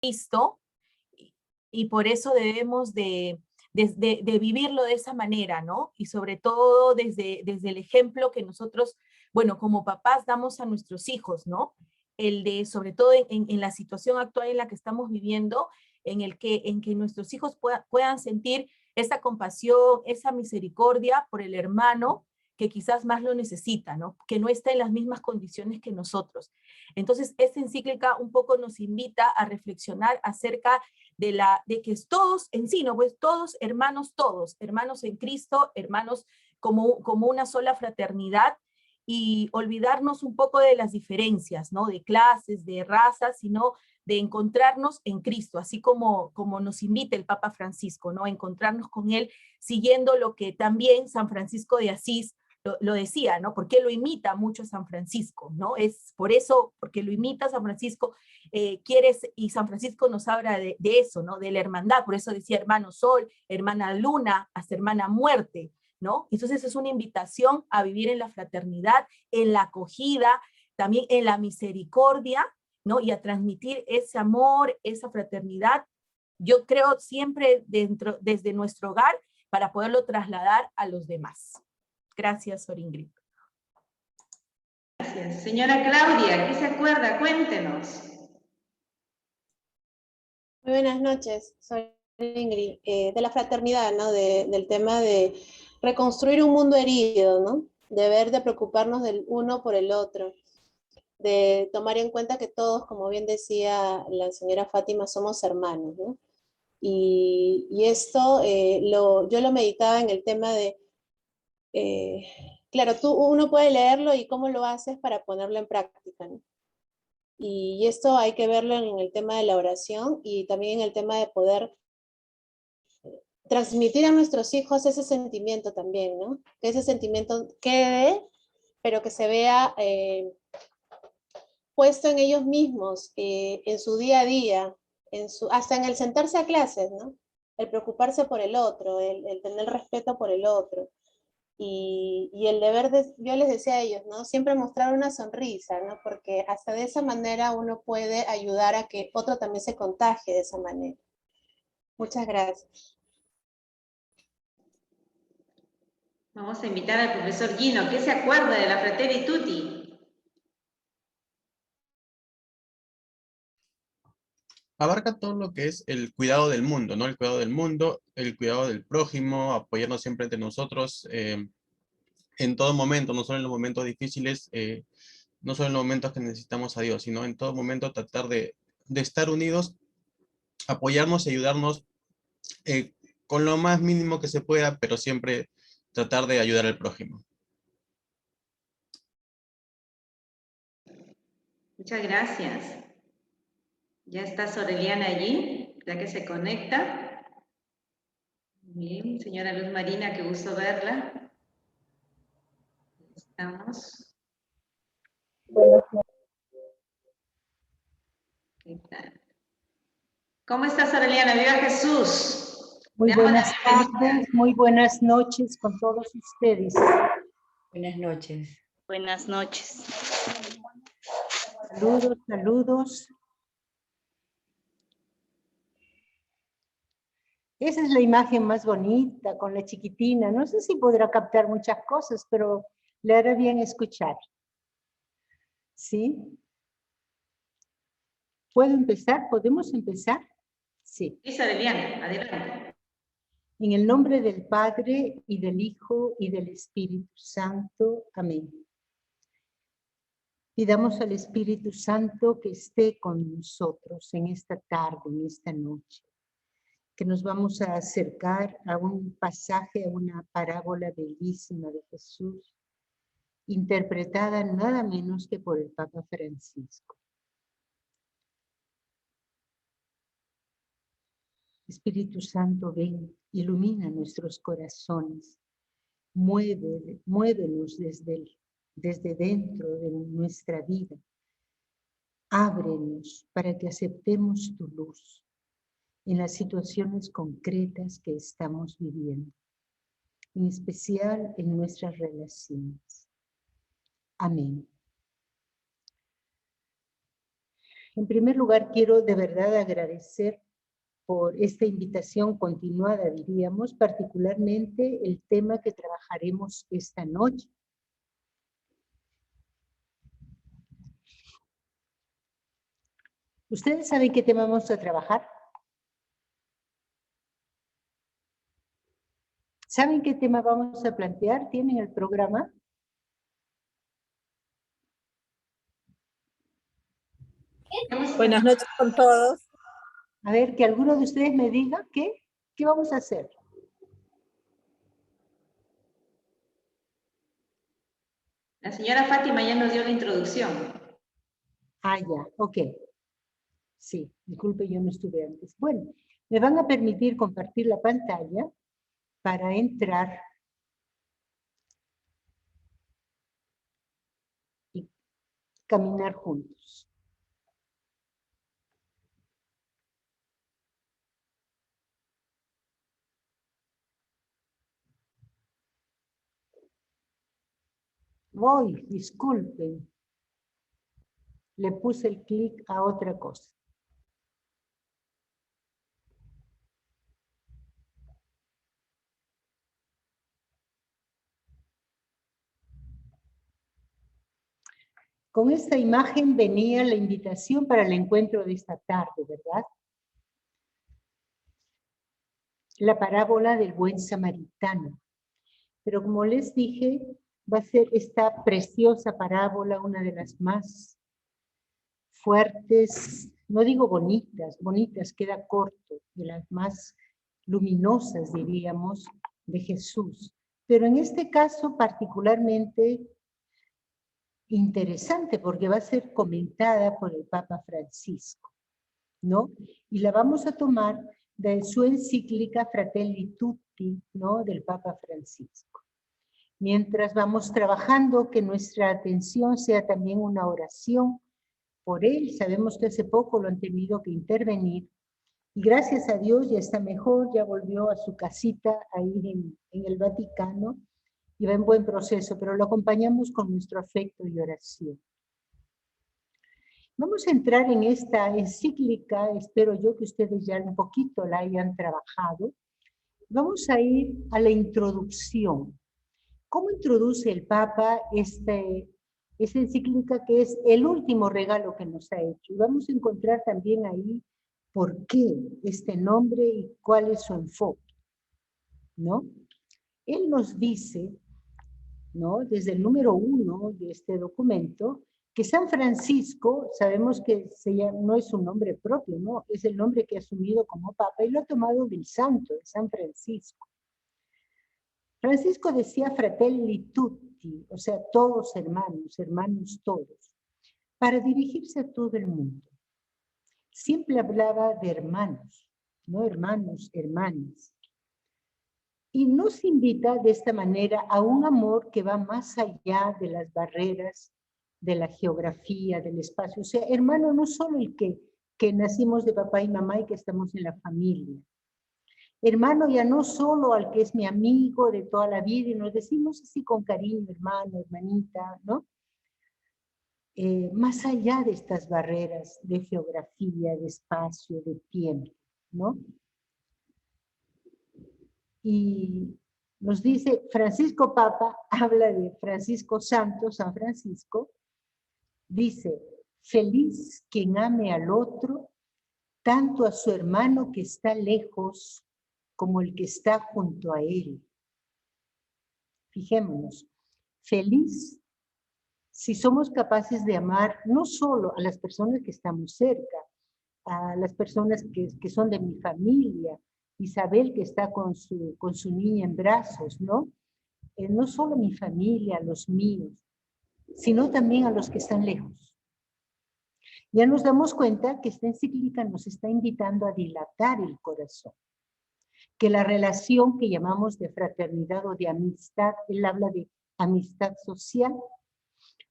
Cristo, y por eso debemos de vivirlo de esa manera, ¿no? Y sobre todo desde el ejemplo que nosotros, bueno, como papás damos a nuestros hijos, ¿no? El de, sobre todo en la situación actual en la que estamos viviendo, en que nuestros hijos puedan sentir esa compasión, esa misericordia por el hermano que quizás más lo necesita, ¿no? Que no está en las mismas condiciones que nosotros. Entonces, esta encíclica un poco nos invita a reflexionar acerca de que todos en sí, ¿no? Pues todos hermanos en Cristo, hermanos como una sola fraternidad, y olvidarnos un poco de las diferencias, ¿no? De clases, de razas, sino de encontrarnos en Cristo, así como nos invita el Papa Francisco, ¿no? Encontrarnos con Él, siguiendo lo que también San Francisco de Asís lo decía, ¿no? Porque lo imita mucho San Francisco, ¿no? Es por eso, porque lo imita San Francisco, y San Francisco nos habla de eso, ¿no? De la hermandad, por eso decía hermano sol, hermana luna, hasta hermana muerte, ¿no? Entonces es una invitación a vivir en la fraternidad, en la acogida, también en la misericordia, ¿no? Y a transmitir ese amor, esa fraternidad, yo creo siempre desde nuestro hogar, para poderlo trasladar a los demás. Gracias, Sor Ingrid. Gracias. Señora Claudia, ¿qué se acuerda? Cuéntenos. Muy buenas noches, soy Ingrid, de la fraternidad, ¿no? Del tema de reconstruir un mundo herido, ¿no? De preocuparnos del uno por el otro, de tomar en cuenta que todos, como bien decía la señora Fátima, somos hermanos, ¿no? Y esto yo lo meditaba en el tema de, claro, uno puede leerlo y cómo lo haces para ponerlo en práctica, ¿no? Y esto hay que verlo en el tema de la oración y también en el tema de poder transmitir a nuestros hijos ese sentimiento también, ¿no? Que ese sentimiento quede, pero que se vea puesto en ellos mismos, en su día a día, hasta en el sentarse a clases, ¿no? El preocuparse por el otro, el tener respeto por el otro. Y el deber yo les decía a ellos, ¿no? Siempre mostrar una sonrisa, ¿no? Porque hasta de esa manera uno puede ayudar a que otro también se contagie de esa manera. Muchas gracias. Vamos a invitar al profesor Gino. ¿Qué se acuerda de la Fratelli Tutti? Abarca todo lo que es el cuidado del mundo, ¿no? El cuidado del mundo, el cuidado del prójimo, apoyarnos siempre entre nosotros en todo momento, no solo en los momentos difíciles, no solo en los momentos que necesitamos a Dios, sino en todo momento tratar de estar unidos, apoyarnos y ayudarnos con lo más mínimo que se pueda, pero siempre tratar de ayudar al prójimo. Muchas gracias. Ya está Soreliana allí, ya que se conecta. Bien, señora Luz Marina, qué gusto verla. Estamos. Buenas noches. ¿Qué tal? ¿Cómo está Soreliana? ¡Viva Jesús! Muy buenas tardes, muy buenas noches con todos ustedes. Buenas noches. Buenas noches. Saludos, saludos. Esa es la imagen más bonita, con la chiquitina. No sé si podrá captar muchas cosas, pero le hará bien escuchar. ¿Sí? ¿Puedo empezar? ¿Podemos empezar? Sí. Sí, Soreliana, adelante. En el nombre del Padre, y del Hijo, y del Espíritu Santo. Amén. Pidamos al Espíritu Santo que esté con nosotros en esta tarde, en esta noche, que nos vamos a acercar a un pasaje, a una parábola bellísima de Jesús, interpretada nada menos que por el Papa Francisco. Espíritu Santo, ven, ilumina nuestros corazones, muévenos desde dentro de nuestra vida. Ábrenos para que aceptemos tu luz en las situaciones concretas que estamos viviendo, en especial en nuestras relaciones. Amén. En primer lugar, quiero de verdad agradecer por esta invitación continuada, diríamos, particularmente el tema que trabajaremos esta noche. ¿Ustedes saben qué tema vamos a trabajar? ¿Saben qué tema vamos a plantear? ¿Tienen el programa? Buenas noches con todos. A ver, que alguno de ustedes me diga qué vamos a hacer. La señora Fátima ya nos dio la introducción. Ah, ya, ok. Sí, disculpe, yo no estuve antes. Bueno, me van a permitir compartir la pantalla para entrar y caminar juntos. Voy, disculpen. Le puse el clic a otra cosa. Con esta imagen venía la invitación para el encuentro de esta tarde, ¿verdad? La parábola del buen samaritano. Pero como les dije, va a ser esta preciosa parábola una de las más fuertes, no digo bonitas, bonitas queda corto, de las más luminosas, diríamos, de Jesús. Pero en este caso particularmente interesante porque va a ser comentada por el Papa Francisco, ¿no? Y la vamos a tomar de su encíclica Fratelli Tutti, ¿no? Del Papa Francisco. Mientras vamos trabajando, que nuestra atención sea también una oración por él. Sabemos que hace poco lo han tenido que intervenir y gracias a Dios ya está mejor, ya volvió a su casita ahí en el Vaticano y va en buen proceso, pero lo acompañamos con nuestro afecto y oración. Vamos a entrar en esta encíclica, espero yo que ustedes ya un poquito la hayan trabajado. Vamos a ir a la introducción. ¿Cómo introduce el Papa esta encíclica que es el último regalo que nos ha hecho? Y vamos a encontrar también ahí por qué este nombre y cuál es su enfoque, ¿no? Él nos dice, ¿no? Desde el número 1 de este documento, que San Francisco, sabemos que no es un nombre propio, ¿no? Es el nombre que ha asumido como Papa y lo ha tomado del santo, de San Francisco. Francisco decía fratelli tutti, o sea, todos hermanos, hermanos todos, para dirigirse a todo el mundo. Siempre hablaba de hermanos, no hermanos, hermanas. Y nos invita de esta manera a un amor que va más allá de las barreras de la geografía, del espacio. O sea, hermano no solo el que nacimos de papá y mamá y que estamos en la familia. Hermano ya no solo al que es mi amigo de toda la vida y nos decimos así con cariño, hermano, hermanita, ¿no? Más allá de estas barreras de geografía, de espacio, de tiempo, ¿no? Y nos dice, Francisco Papa habla de Francisco Santo, San Francisco, dice, feliz quien ame al otro, tanto a su hermano que está lejos, como el que está junto a él. Fijémonos, feliz si somos capaces de amar no solo a las personas que estamos cerca, a las personas que son de mi familia, Isabel que está con su niña en brazos, ¿no? No solo mi familia, los míos, sino también a los que están lejos. Ya nos damos cuenta que esta encíclica nos está invitando a dilatar el corazón, que la relación que llamamos de fraternidad o de amistad, él habla de amistad social,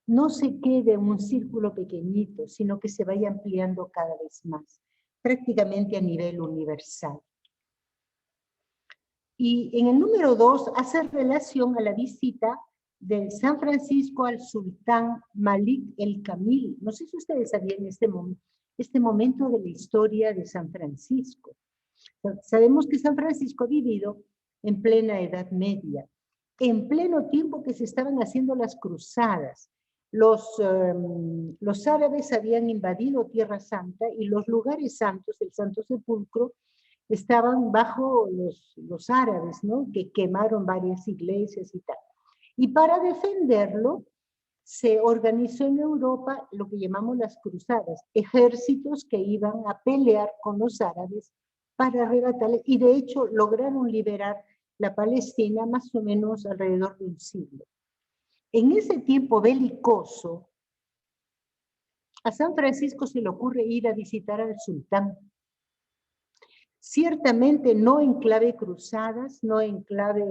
no se quede en un círculo pequeñito, sino que se vaya ampliando cada vez más, prácticamente a nivel universal. Y en el número 2 hace relación a la visita de San Francisco al sultán Malik el Kamil. No sé si ustedes sabían este momento de la historia de San Francisco. Sabemos que San Francisco ha vivido en plena Edad Media, en pleno tiempo que se estaban haciendo las cruzadas. Los árabes habían invadido Tierra Santa y los lugares santos, el Santo Sepulcro, estaban bajo los árabes, ¿no? Que quemaron varias iglesias y tal. Y para defenderlo, se organizó en Europa lo que llamamos las cruzadas, ejércitos que iban a pelear con los árabes para arrebatarles, y de hecho lograron liberar la Palestina más o menos alrededor de un siglo. En ese tiempo belicoso, a San Francisco se le ocurre ir a visitar al sultán. Ciertamente no en clave cruzadas, no en clave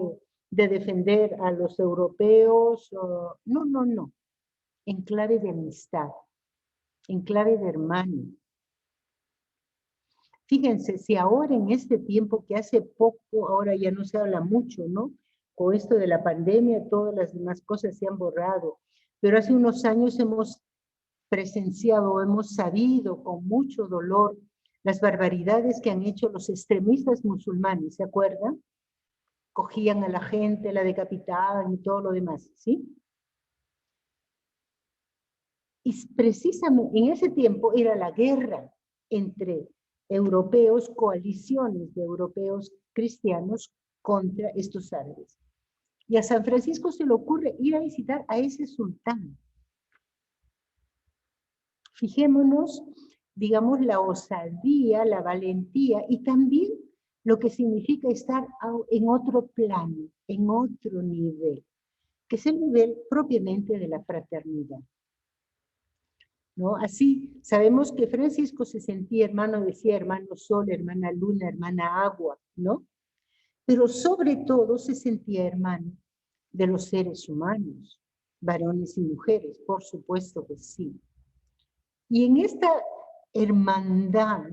de defender a los europeos, no, en clave de amistad, en clave de hermano. Fíjense, si ahora en este tiempo que hace poco, ahora ya no se habla mucho, ¿no? Con esto de la pandemia, todas las demás cosas se han borrado, pero hace unos años hemos presenciado, hemos sabido con mucho dolor las barbaridades que han hecho los extremistas musulmanes, ¿se acuerdan? Cogían a la gente, la decapitaban y todo lo demás, ¿sí? Y precisamente en ese tiempo era la guerra entre europeos, coaliciones de europeos cristianos contra estos árabes. Y a San Francisco se le ocurre ir a visitar a ese sultán. Fijémonos, digamos, la osadía, la valentía y también lo que significa estar en otro plano, en otro nivel, que es el nivel propiamente de la fraternidad, ¿no? Así, sabemos que Francisco se sentía hermano, decía hermano sol, hermana luna, hermana agua, ¿no? Pero sobre todo se sentía hermano de los seres humanos, varones y mujeres, por supuesto que sí. Y en esta hermandad,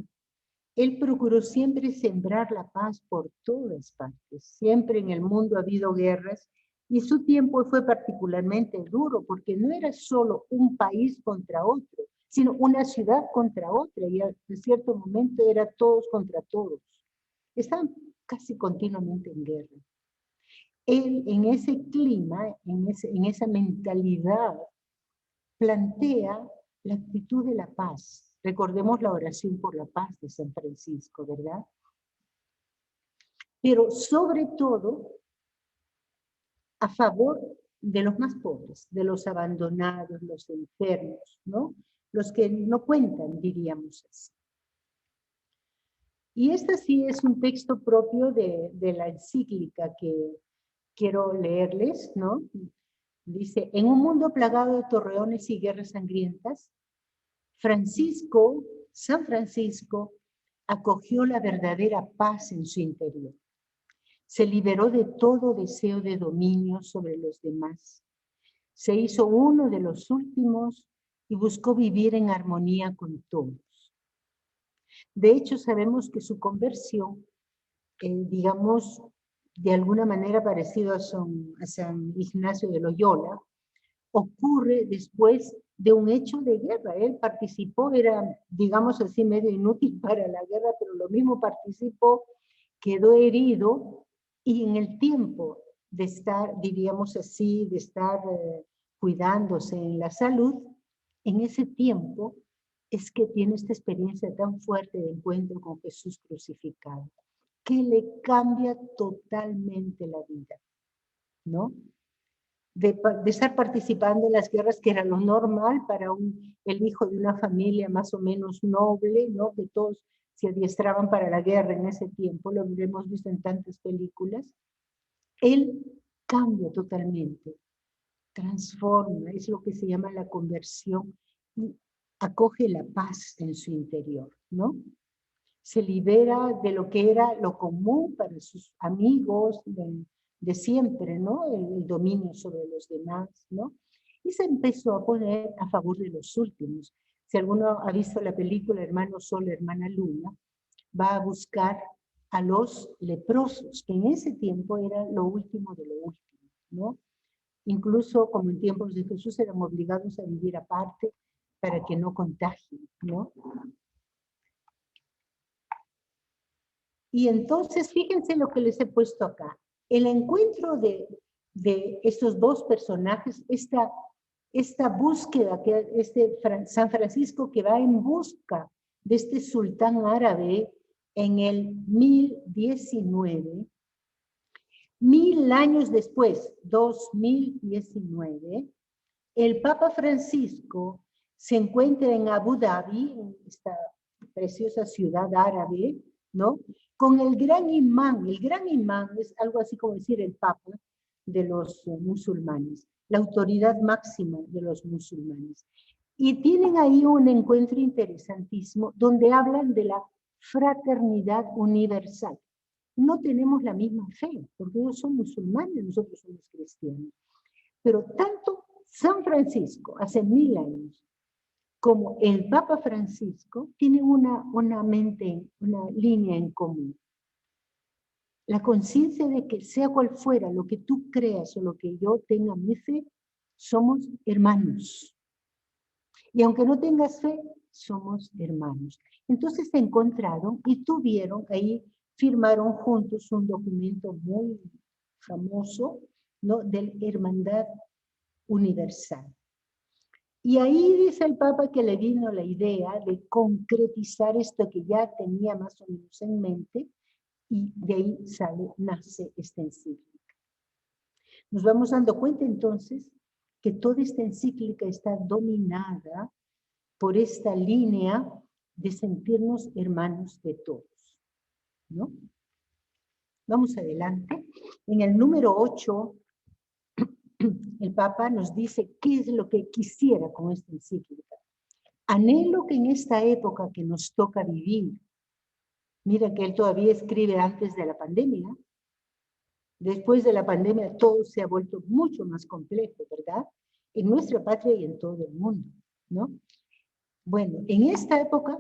él procuró siempre sembrar la paz por todas partes. Siempre en el mundo ha habido guerras y su tiempo fue particularmente duro porque no era solo un país contra otro, sino una ciudad contra otra y en cierto momento era todos contra todos. Estaban casi continuamente en guerra. Él en ese clima, en esa mentalidad, plantea la actitud de la paz. Recordemos la oración por la paz de San Francisco, ¿verdad? Pero sobre todo, a favor de los más pobres, de los abandonados, los enfermos, ¿no? Los que no cuentan, diríamos así. Y este sí es un texto propio de la encíclica que quiero leerles, ¿no? Dice, en un mundo plagado de torreones y guerras sangrientas, San Francisco, acogió la verdadera paz en su interior. Se liberó de todo deseo de dominio sobre los demás. Se hizo uno de los últimos y buscó vivir en armonía con todos. De hecho, sabemos que su conversión, digamos, de alguna manera parecido a San Ignacio de Loyola, ocurre después de un hecho de guerra. Él participó, era, digamos así, medio inútil para la guerra, pero lo mismo participó, quedó herido, y en el tiempo de estar, diríamos así, de estar cuidándose en la salud, en ese tiempo es que tiene esta experiencia tan fuerte de encuentro con Jesús crucificado, que le cambia totalmente la vida, ¿no? De estar participando en las guerras, que era lo normal para el hijo de una familia más o menos noble, ¿no? Que todos se adiestraban para la guerra en ese tiempo, lo hemos visto en tantas películas. Él cambia totalmente, transforma, es lo que se llama la conversión, y acoge la paz en su interior, ¿no? Se libera de lo que era lo común para sus amigos de siempre, ¿no? El dominio sobre los demás, ¿no? Y se empezó a poner a favor de los últimos. Si alguno ha visto la película Hermano Sol, Hermana Luna, va a buscar a los leprosos, que en ese tiempo era lo último de lo último, ¿no? Incluso como en tiempos de Jesús eran obligados a vivir aparte para que no contagien, ¿no? Y entonces, fíjense lo que les he puesto acá. El encuentro de estos dos personajes, esta búsqueda, que San Francisco que va en busca de este sultán árabe en el 1019, 1000 años después, 2019, el Papa Francisco se encuentra en Abu Dhabi, en esta preciosa ciudad árabe, ¿no? Con el gran imán. El gran imán es algo así como decir el Papa de los musulmanes, la autoridad máxima de los musulmanes. Y tienen ahí un encuentro interesantísimo donde hablan de la fraternidad universal. No tenemos la misma fe, porque ellos son musulmanes, nosotros somos cristianos. Pero tanto San Francisco, hace 1000 años, como el Papa Francisco, tienen una línea en común. La conciencia de que sea cual fuera lo que tú creas o lo que yo tenga mi fe, somos hermanos. Y aunque no tengas fe, somos hermanos. Entonces se encontraron y tuvieron ahí, firmaron juntos un documento muy famoso, ¿no? De Hermandad Universal. Y ahí dice el Papa que le vino la idea de concretizar esto que ya tenía más o menos en mente, y de ahí nace esta encíclica. Nos vamos dando cuenta entonces que toda esta encíclica está dominada por esta línea de sentirnos hermanos de todos, ¿no? Vamos adelante. En el número 8, el Papa nos dice qué es lo que quisiera con esta encíclica. Anhelo que en esta época que nos toca vivir, mira que él todavía escribe antes de la pandemia, después de la pandemia todo se ha vuelto mucho más complejo, ¿verdad? En nuestra patria y en todo el mundo, ¿no? Bueno, en esta época,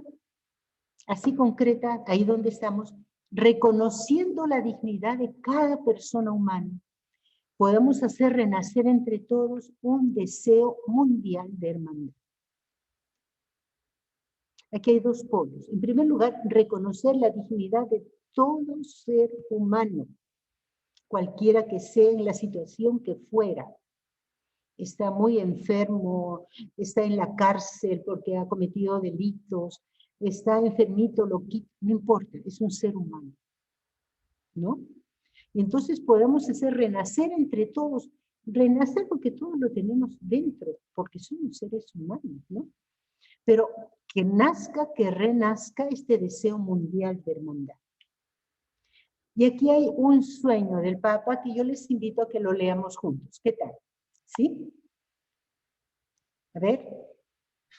así concreta, ahí donde estamos, reconociendo la dignidad de cada persona humana, podemos hacer renacer entre todos un deseo mundial de hermandad. Aquí hay dos polos. En primer lugar, reconocer la dignidad de todo ser humano, cualquiera que sea en la situación que fuera. Está muy enfermo, está en la cárcel porque ha cometido delitos, está enfermito, loquito, no importa, es un ser humano, ¿no? Y entonces podemos hacer renacer entre todos, renacer porque todos lo tenemos dentro, porque somos seres humanos, ¿no? Pero que nazca, que renazca este deseo mundial de hermandad. Y aquí hay un sueño del Papa que yo les invito a que lo leamos juntos. ¿Qué tal? ¿Sí? A ver,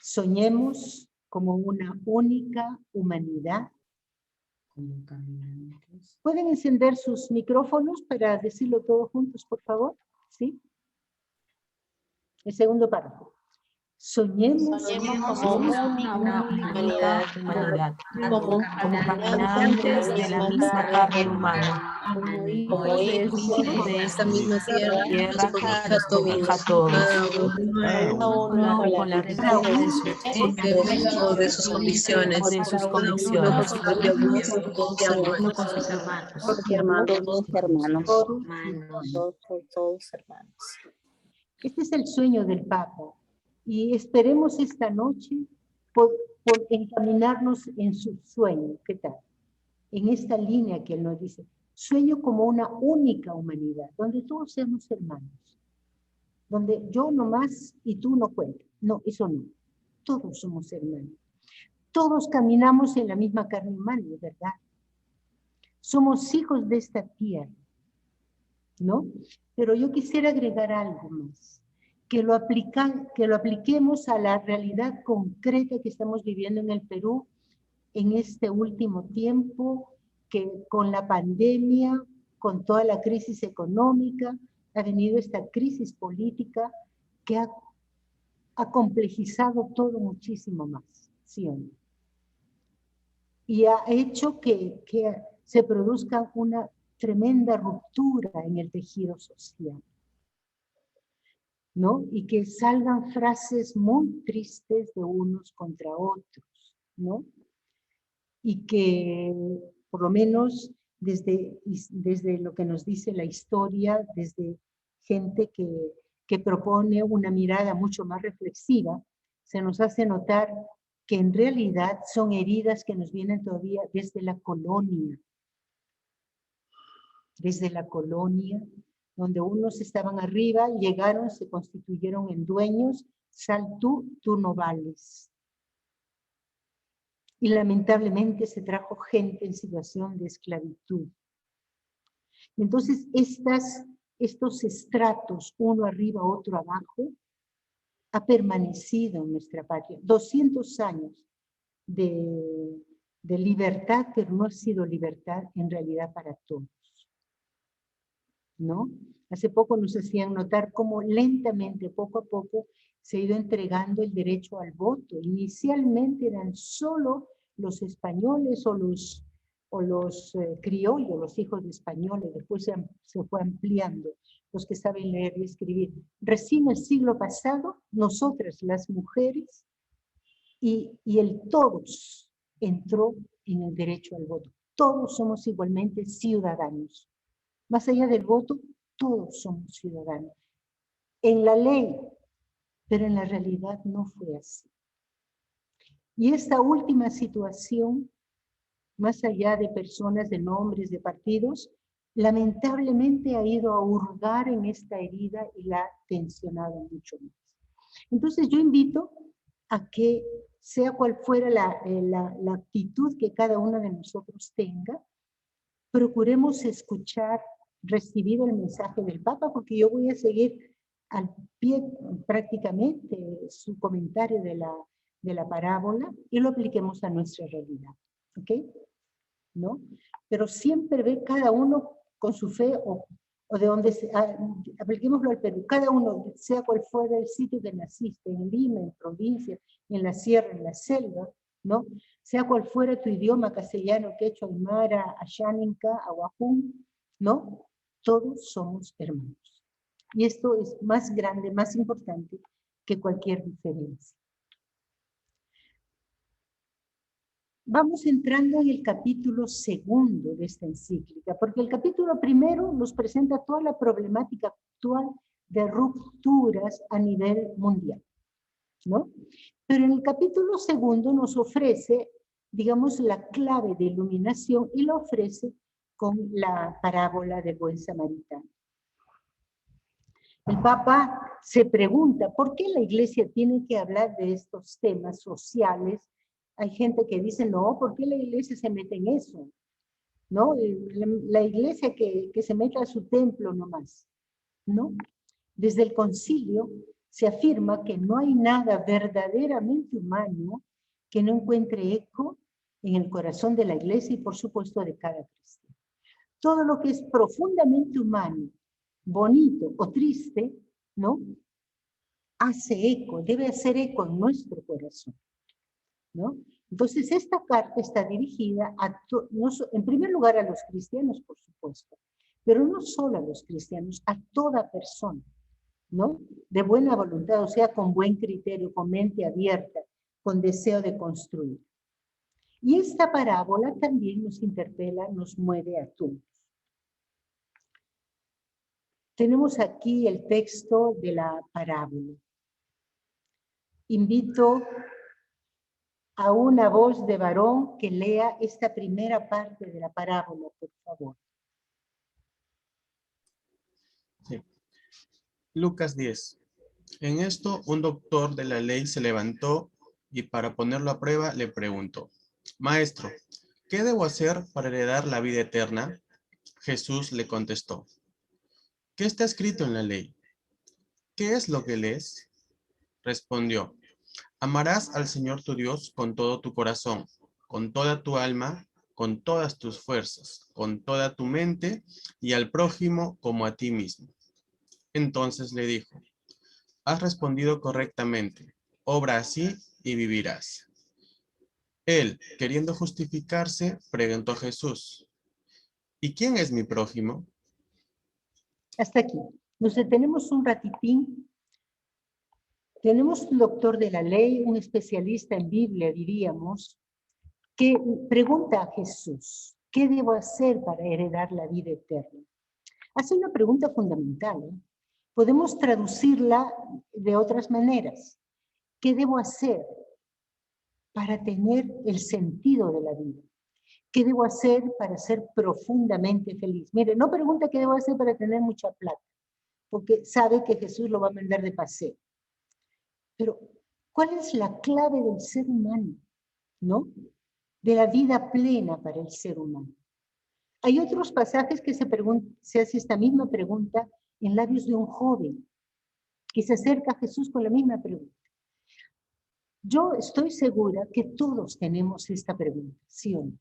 soñemos como una única humanidad. Como caminantes. ¿Pueden encender sus micrófonos para decirlo todos juntos, por favor? ¿Sí? El segundo párrafo. Soñemos como una una única humanidad, como como caminantes de la misma carne humana, Como como hijos de esta esta misma tierra, tierra que nos cobija a todos, cada uno con la riqueza de su fe o de sus convicciones, o de sus cada uno convicciones, con su propia voz, cada uno con sus hermanos. porque todos Todos hermanos. Este es el sueño del Papa. Y esperemos esta noche por encaminarnos en su sueño. ¿Qué tal? En esta línea que él nos dice. Sueño como una única humanidad, donde todos seamos hermanos. Donde yo nomás y tú no cuentas. No, eso no. Todos somos hermanos. Todos caminamos en la misma carne humana, ¿verdad? Somos hijos de esta tierra, ¿no? Pero yo quisiera agregar algo más, que lo apliquemos a la realidad concreta que estamos viviendo en el Perú en este último tiempo, que con la pandemia, con toda la crisis económica, ha venido esta crisis política que ha complejizado todo muchísimo más, ¿sí o no? Y ha hecho que se produzca una tremenda ruptura en el tejido social, ¿no? Y que salgan frases muy tristes de unos contra otros, ¿no? Y que por lo menos desde lo que nos dice la historia, desde gente que propone una mirada mucho más reflexiva, se nos hace notar que en realidad son heridas que nos vienen todavía desde la colonia. Desde la colonia, donde unos estaban arriba, llegaron, se constituyeron en dueños, sal tú no vales. Y lamentablemente se trajo gente en situación de esclavitud. Entonces, estos estratos, uno arriba, otro abajo, ha permanecido en nuestra patria. 200 años de libertad, pero no ha sido libertad en realidad para todos, ¿no? Hace poco nos hacían notar cómo lentamente, poco a poco, se ha ido entregando el derecho al voto. Inicialmente eran solo los españoles o los criollos, los hijos de españoles, después se fue ampliando, los que saben leer y escribir. Recién el siglo pasado, nosotras las mujeres y el todos entró en el derecho al voto. Todos somos igualmente ciudadanos. Más allá del voto, todos somos ciudadanos. En la ley, pero en la realidad no fue así. Y esta última situación, más allá de personas, de nombres, de partidos, lamentablemente ha ido a hurgar en esta herida y la ha tensionado mucho más. Entonces yo invito a que, sea cual fuera la actitud que cada uno de nosotros tenga, procuremos escuchar, recibir el mensaje del Papa, porque yo voy a seguir al pie prácticamente su comentario de la parábola y lo apliquemos a nuestra realidad. ¿Ok? ¿No? Pero siempre ve cada uno con su fe o de donde apliquémoslo al Perú, cada uno, sea cual fuera el sitio que naciste, en Lima, en provincia, en la sierra, en la selva, ¿no? Sea cual fuera tu idioma, castellano, quechua, aymara, ashaninka, ahuajún, ¿no? Todos somos hermanos. Y esto es más grande, más importante que cualquier diferencia. Vamos entrando en el capítulo 2 de esta encíclica, porque el capítulo 1 nos presenta toda la problemática actual de rupturas a nivel mundial, ¿no? Pero en el capítulo 2 nos ofrece, digamos, la clave de iluminación y lo ofrece con la parábola del buen samaritano. El Papa se pregunta, ¿por qué la Iglesia tiene que hablar de estos temas sociales? Hay gente que dice, no, ¿por qué la Iglesia se mete en eso? ¿No? La Iglesia que se meta a su templo nomás, ¿no? Desde el concilio se afirma que no hay nada verdaderamente humano que no encuentre eco en el corazón de la Iglesia y por supuesto de cada cristiano. Todo lo que es profundamente humano, bonito o triste, ¿no? Hace eco, debe hacer eco en nuestro corazón, ¿no? Entonces esta carta está dirigida en primer lugar a los cristianos, por supuesto, pero no solo a los cristianos, a toda persona, ¿no? De buena voluntad, o sea, con buen criterio, con mente abierta, con deseo de construir. Y esta parábola también nos interpela, nos mueve a todos. Tenemos aquí el texto de la parábola. Invito a una voz de varón que lea esta primera parte de la parábola, por favor. Sí. Lucas 10. En esto, un doctor de la ley se levantó y para ponerlo a prueba le preguntó: Maestro, ¿qué debo hacer para heredar la vida eterna? Jesús le contestó: ¿Qué está escrito en la ley? ¿Qué es lo que lees? Respondió: Amarás al Señor tu Dios con todo tu corazón, con toda tu alma, con todas tus fuerzas, con toda tu mente y al prójimo como a ti mismo. Entonces le dijo: Has respondido correctamente, obra así y vivirás. Él, queriendo justificarse, preguntó a Jesús: ¿Y quién es mi prójimo? Hasta aquí. Nos detenemos un ratitín. Tenemos un doctor de la ley, un especialista en Biblia, diríamos, que pregunta a Jesús: ¿Qué debo hacer para heredar la vida eterna? Hace una pregunta fundamental, ¿eh? Podemos traducirla de otras maneras. ¿Qué debo hacer para tener el sentido de la vida? ¿Qué debo hacer para ser profundamente feliz? Mire, no pregunta qué debo hacer para tener mucha plata, porque sabe que Jesús lo va a mandar de paseo. Pero, ¿cuál es la clave del ser humano? ¿No? De la vida plena para el ser humano. Hay otros pasajes que se hace esta misma pregunta en labios de un joven que se acerca a Jesús con la misma pregunta. Yo estoy segura que todos tenemos esta pregunta, ¿sí o no?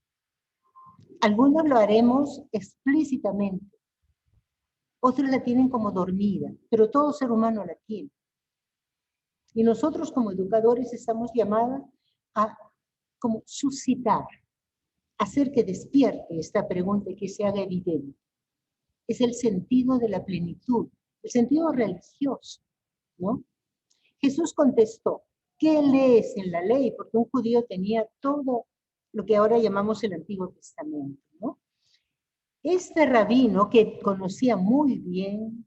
Algunos lo haremos explícitamente, otros la tienen como dormida, pero todo ser humano la tiene. Y nosotros como educadores estamos llamados a como suscitar, hacer que despierte esta pregunta y que se haga evidente. Es el sentido de la plenitud, el sentido religioso, ¿no? Jesús contestó, ¿qué lees en la ley? Porque un judío tenía todo lo que ahora llamamos el Antiguo Testamento, ¿no? Este rabino, que conocía muy bien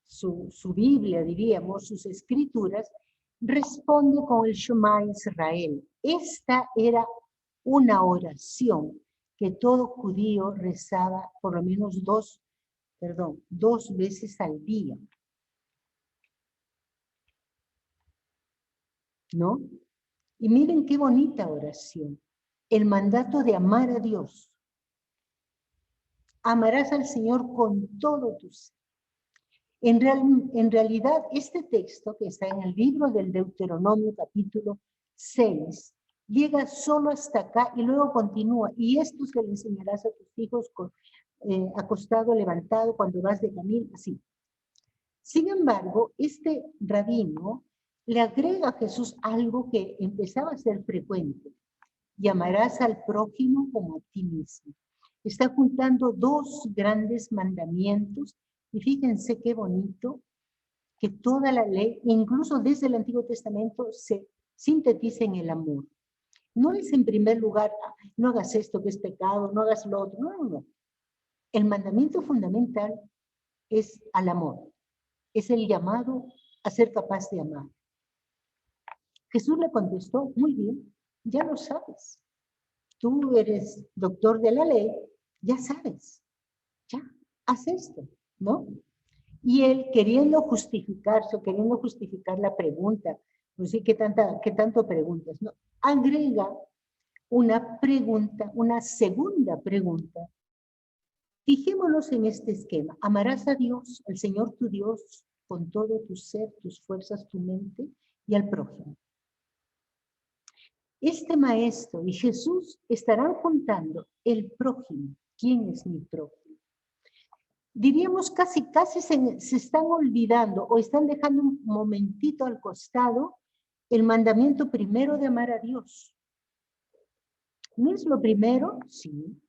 su Biblia, diríamos, sus escrituras, responde con el Shema Israel. Esta era una oración que todo judío rezaba por lo menos dos veces al día. ¿No? Y miren qué bonita oración. El mandato de amar a Dios. Amarás al Señor con todo tu ser. En realidad, este texto que está en el libro del Deuteronomio, capítulo 6, llega solo hasta acá y luego continúa. Y esto se le enseñarás a tus hijos acostado, levantado, cuando vas de camino, así. Sin embargo, este rabino le agrega a Jesús algo que empezaba a ser frecuente. Llamarás al prójimo como a ti mismo. Está juntando dos grandes mandamientos y fíjense qué bonito que toda la ley, incluso desde el Antiguo Testamento, se sintetiza en el amor. No es en primer lugar, no hagas esto que es pecado, no hagas lo otro, no. El mandamiento fundamental es al amor. Es el llamado a ser capaz de amar. Jesús le contestó, muy bien, ya lo sabes. Tú eres doctor de la ley, ya sabes. Ya, haz esto, ¿no? Y él queriendo justificarse, queriendo justificar la pregunta, pues sí, ¿qué tanto preguntas? ¿No? Agrega una pregunta, una segunda pregunta. Fijémonos en este esquema. Amarás a Dios, al Señor tu Dios, con todo tu ser, tus fuerzas, tu mente, y al prójimo. Este maestro y Jesús estarán juntando el prójimo. ¿Quién es mi prójimo? Diríamos casi se están olvidando o están dejando un momentito al costado el mandamiento primero de amar a Dios. ¿No es lo primero? Sí.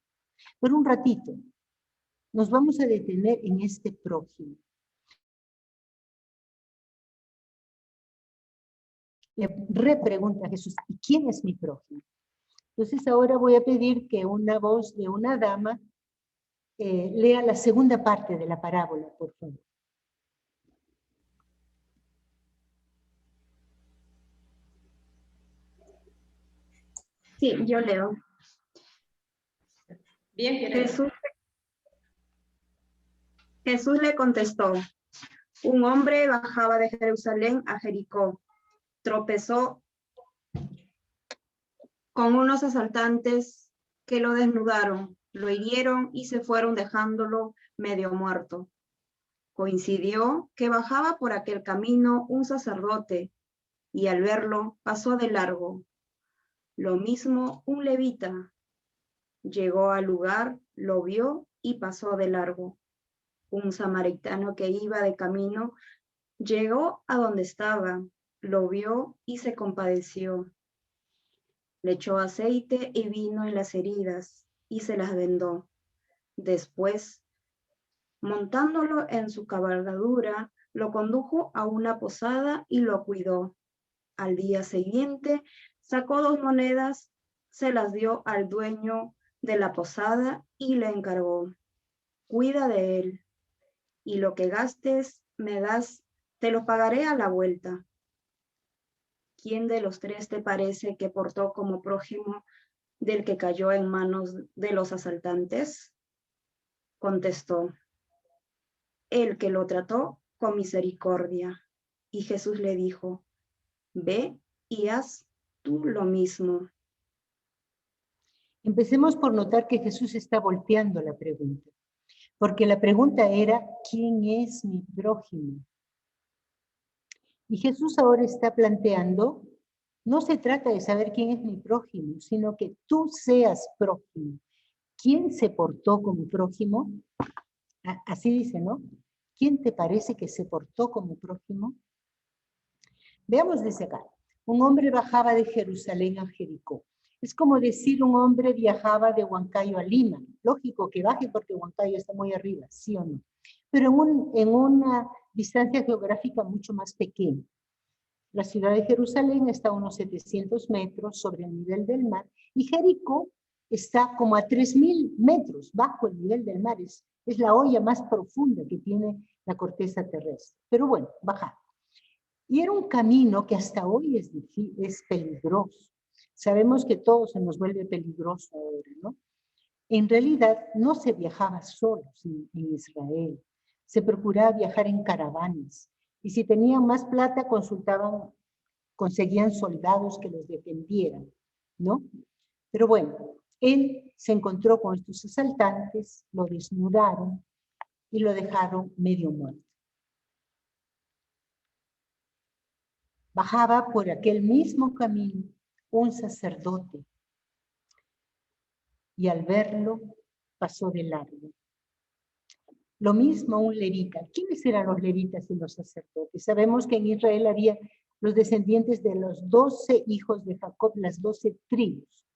Pero un ratito. Nos vamos a detener en este prójimo. Le repregunta a Jesús, ¿y quién es mi prójimo? Entonces ahora voy a pedir que una voz de una dama lea la segunda parte de la parábola, por favor. Sí, yo leo. Bien, Jesús le contestó, un hombre bajaba de Jerusalén a Jericó, tropezó con unos asaltantes que lo desnudaron, lo hirieron y se fueron dejándolo medio muerto. Coincidió que bajaba por aquel camino un sacerdote y al verlo pasó de largo. Lo mismo un levita. Llegó al lugar, lo vio y pasó de largo. Un samaritano que iba de camino llegó a donde estaba, lo vio y se compadeció. Le echó aceite y vino en las heridas y se las vendó. Después, montándolo en su cabalgadura, lo condujo a una posada y lo cuidó. Al día siguiente, sacó 2 monedas, se las dio al dueño de la posada y le encargó: cuida de él, y lo que gastes me das, te lo pagaré a la vuelta. ¿Quién de los tres te parece que portó como prójimo del que cayó en manos de los asaltantes? Contestó: el que lo trató con misericordia. Y Jesús le dijo: ve y haz tú lo mismo. Empecemos por notar que Jesús está volteando la pregunta, porque la pregunta era, ¿quién es mi prójimo? Y Jesús ahora está planteando, no se trata de saber quién es mi prójimo, sino que tú seas prójimo. ¿Quién se portó como prójimo? Así dice, ¿no? ¿Quién te parece que se portó como prójimo? Veamos desde acá. Un hombre bajaba de Jerusalén a Jericó. Es como decir un hombre viajaba de Huancayo a Lima. Lógico que baje porque Huancayo está muy arriba, ¿sí o no? Pero en una distancia geográfica mucho más pequeña. La ciudad de Jerusalén está a unos 700 metros sobre el nivel del mar y Jericó está como a 3000 metros bajo el nivel del mar. Es la olla más profunda que tiene la corteza terrestre. Pero bueno, bajar. Y era un camino que hasta hoy es peligroso. Sabemos que todo se nos vuelve peligroso ahora, ¿no? En realidad no se viajaba solo en Israel. Se procuraba viajar en caravanas. Y si tenían más plata, conseguían soldados que los defendieran, ¿no? Pero bueno, él se encontró con estos asaltantes, lo desnudaron y lo dejaron medio muerto. Bajaba por aquel mismo camino un sacerdote y al verlo pasó de largo. Lo mismo un levita. ¿Quiénes eran los levitas y los sacerdotes? Sabemos que en Israel había los descendientes de los 12 hijos de Jacob, las 12 tribus.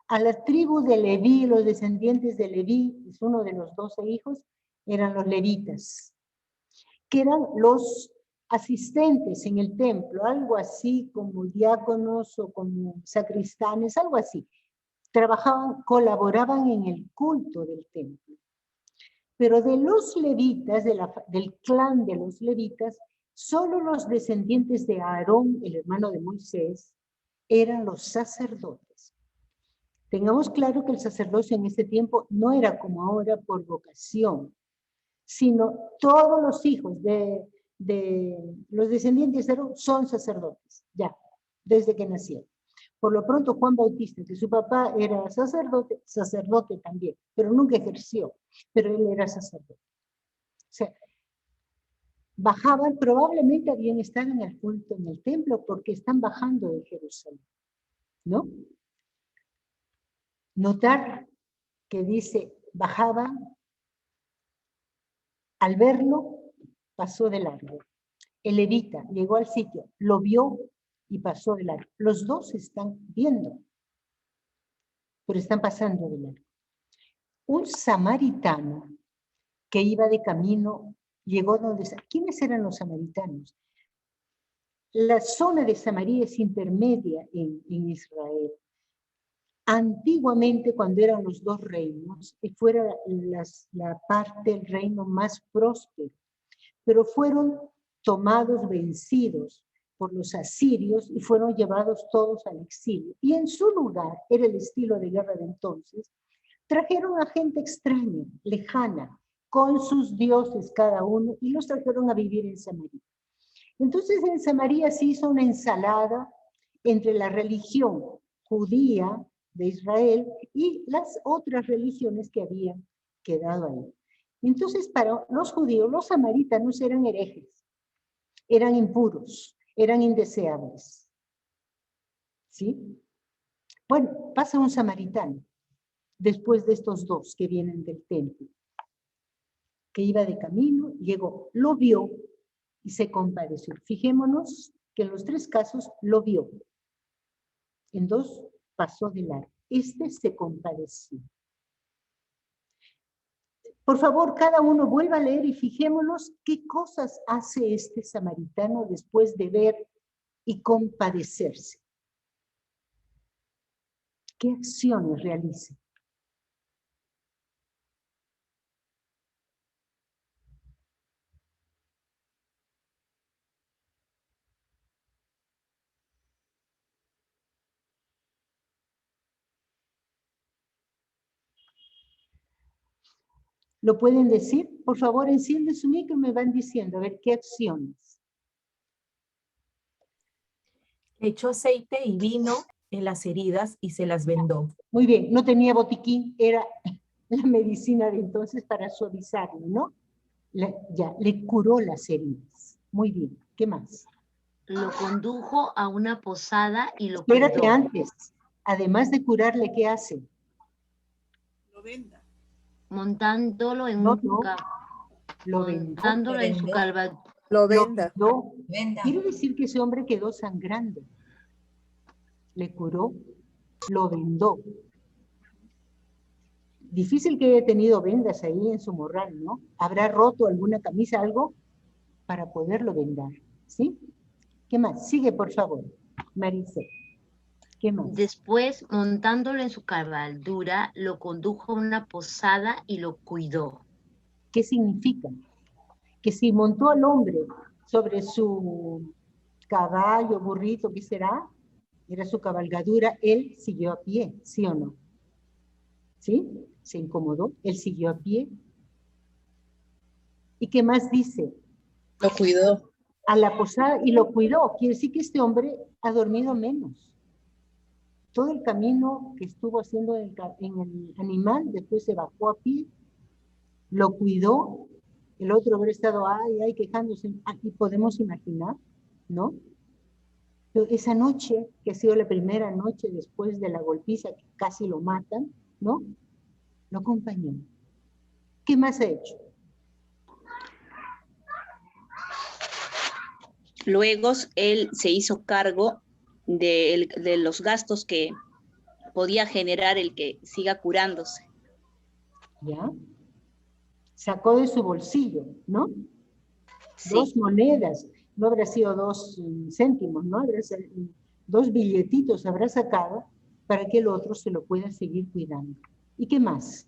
A la tribu de Leví, los descendientes de Leví, es uno de los 12 hijos, eran los levitas, que eran los asistentes en el templo, algo así como diáconos o como sacristanes, algo así. Trabajaban, colaboraban en el culto del templo. Pero de los levitas, del clan de los levitas, solo los descendientes de Aarón, el hermano de Moisés, eran los sacerdotes. Tengamos claro que el sacerdocio en ese tiempo no era como ahora por vocación, sino todos los hijos de los descendientes de Aarón son sacerdotes, ya, desde que nacieron. Por lo pronto Juan Bautista, que su papá era sacerdote también, pero nunca ejerció, pero él era sacerdote. O sea, bajaban, probablemente habían estado en el culto en el templo porque están bajando de Jerusalén, ¿no? Notar que dice, bajaban, al verlo, pasó de largo. El levita llegó al sitio, lo vio y pasó de largo. Los dos están viendo, pero están pasando de largo. Un samaritano que iba de camino llegó donde... ¿Quiénes eran los samaritanos? La zona de Samaria es intermedia en Israel. Antiguamente, cuando eran los dos reinos, fuera la parte del reino más próspero, pero fueron tomados, vencidos por los asirios y fueron llevados todos al exilio. Y en su lugar, era el estilo de guerra de entonces, trajeron a gente extraña, lejana, con sus dioses cada uno, y los trajeron a vivir en Samaria. Entonces en Samaria se hizo una ensalada entre la religión judía de Israel y las otras religiones que habían quedado ahí. Entonces para los judíos, los samaritanos eran herejes, eran impuros, eran indeseables. ¿Sí? Bueno, pasa un samaritano después de estos dos que vienen del templo, que iba de camino, llegó, lo vio y se compadeció. Fijémonos que en los tres casos lo vio. En dos pasó de largo. Este se compadeció. Por favor, cada uno vuelva a leer y fijémonos qué cosas hace este samaritano después de ver y compadecerse. ¿Qué acciones realiza? ¿Lo pueden decir? Por favor, enciende su micro y me van diciendo, a ver, ¿qué acciones? Echó aceite y vino en las heridas y se las vendó. Muy bien, no tenía botiquín, era la medicina de entonces para suavizarlo, ¿no? Ya, le curó las heridas. Muy bien, ¿qué más? Lo condujo a una posada y lo Espérate cuidó. antes, además de curarle, ¿qué hace? Lo venda. Montándolo en No, un no, lo vendó. montándolo en su cabalgadura. Lo Lo venda. vendó. Venda. Quiere decir que ese hombre quedó sangrando. Le curó, lo vendó. Difícil que haya tenido vendas ahí en su morral, ¿no? Habrá roto alguna camisa, algo, para poderlo vendar, ¿sí? ¿Qué más? Sigue, por favor, Marisa. ¿Qué más? Después, montándolo en su cabalgadura, lo condujo a una posada y lo cuidó. ¿Qué significa? Que si montó al hombre sobre su caballo, burrito, ¿qué será? Era su cabalgadura, él siguió a pie, ¿sí o no? ¿Sí? Se incomodó, él siguió a pie. ¿Y qué más dice? Lo cuidó. A la posada y lo cuidó. Quiere decir que este hombre ha dormido menos. Todo el camino que estuvo haciendo en el animal, después se bajó a pie, lo cuidó. El otro habrá estado, ay, quejándose. Aquí podemos imaginar, ¿no? Pero esa noche, que ha sido la primera noche después de la golpiza, que casi lo matan, ¿no? Lo acompañó. ¿Qué más ha hecho? Luego él se hizo cargo de los gastos que podía generar el que siga curándose. ¿Ya? Sacó de su bolsillo, ¿no? Sí. 2 monedas, no habrá sido 2 céntimos, ¿no? 2 billetitos habrá sacado para que el otro se lo pueda seguir cuidando. ¿Y qué más?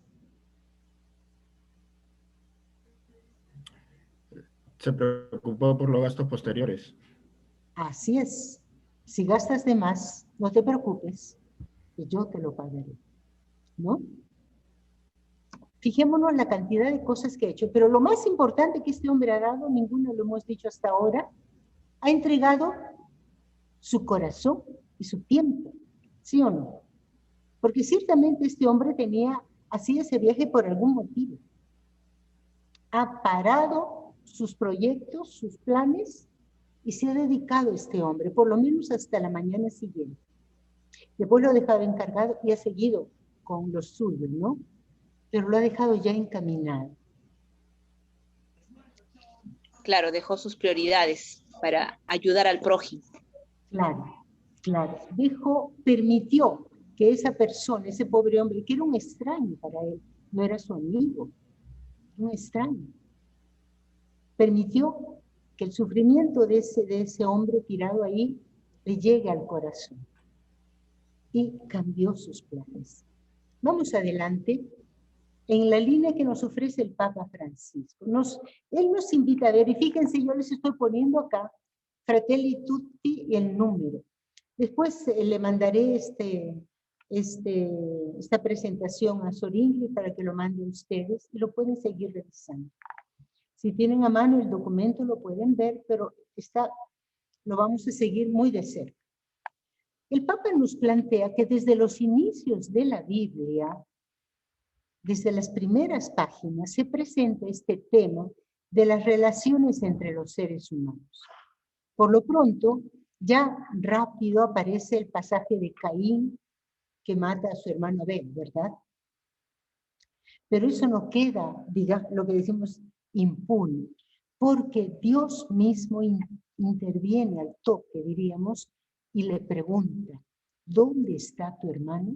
Se preocupó por los gastos posteriores. Así es. Si gastas de más, no te preocupes, que yo te lo pagaré, ¿no? Fijémonos en la cantidad de cosas que ha hecho, pero lo más importante que este hombre ha dado, ninguno lo hemos dicho hasta ahora, ha entregado su corazón y su tiempo, ¿sí o no? Porque ciertamente este hombre hacía ese viaje por algún motivo. Ha parado sus proyectos, sus planes, y se ha dedicado este hombre, por lo menos hasta la mañana siguiente. Después lo ha dejado encargado y ha seguido con los suyos, ¿no? Pero lo ha dejado ya encaminado. Claro, dejó sus prioridades para ayudar al prójimo. Claro, claro. Permitió que esa persona, ese pobre hombre, que era un extraño para él, no era su amigo, un extraño, permitió que el sufrimiento de ese hombre tirado ahí le llegue al corazón y cambió sus planes. Vamos adelante. En la línea que nos ofrece el Papa Francisco. Él nos invita a ver, y fíjense, yo les estoy poniendo acá, Fratelli Tutti y el número. Después le mandaré esta presentación a Sor Ingrid para que lo manden ustedes y lo pueden seguir revisando. Si tienen a mano el documento lo pueden ver, pero lo vamos a seguir muy de cerca. El Papa nos plantea que desde los inicios de la Biblia, desde las primeras páginas, se presenta este tema de las relaciones entre los seres humanos. Por lo pronto, ya rápido aparece el pasaje de Caín que mata a su hermano Abel, ¿verdad? Pero eso no queda, digamos, lo que decimos, impune, porque Dios mismo interviene al toque, diríamos, y le pregunta, ¿dónde está tu hermano?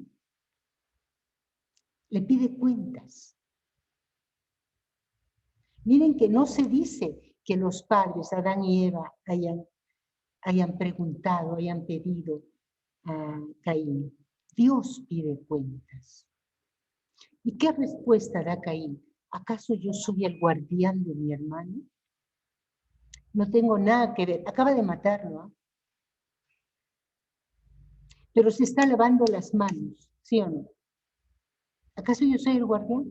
Le pide cuentas. Miren que no se dice que los padres, Adán y Eva, hayan preguntado, hayan pedido a Caín. Dios pide cuentas. ¿Y qué respuesta da Caín? ¿Acaso yo soy el guardián de mi hermano? No tengo nada que ver. Acaba de matarlo, ¿eh? Pero se está lavando las manos, ¿sí o no? ¿Acaso yo soy el guardián?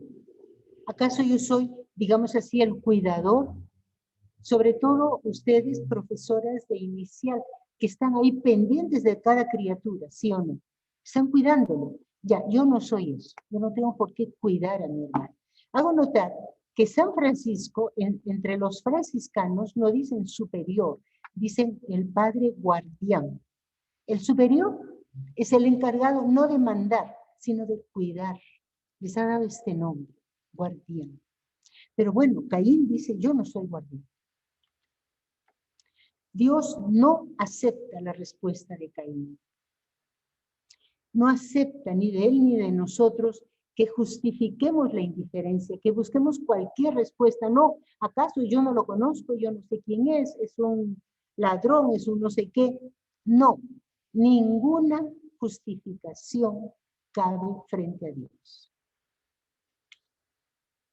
¿Acaso yo soy, digamos así, el cuidador? Sobre todo ustedes, profesoras de inicial, que están ahí pendientes de cada criatura, ¿sí o no? Están cuidándolo. Ya, yo no soy eso. Yo no tengo por qué cuidar a mi hermano. Hago notar que San Francisco, entre los franciscanos, no dicen superior, dicen el padre guardián. El superior es el encargado no de mandar, sino de cuidar. Les ha dado este nombre, guardián. Pero bueno, Caín dice, yo no soy guardián. Dios no acepta la respuesta de Caín. No acepta ni de él ni de nosotros que justifiquemos la indiferencia, que busquemos cualquier respuesta. No, ¿acaso yo no lo conozco? Yo no sé quién es un ladrón, es un no sé qué. No, ninguna justificación cabe frente a Dios.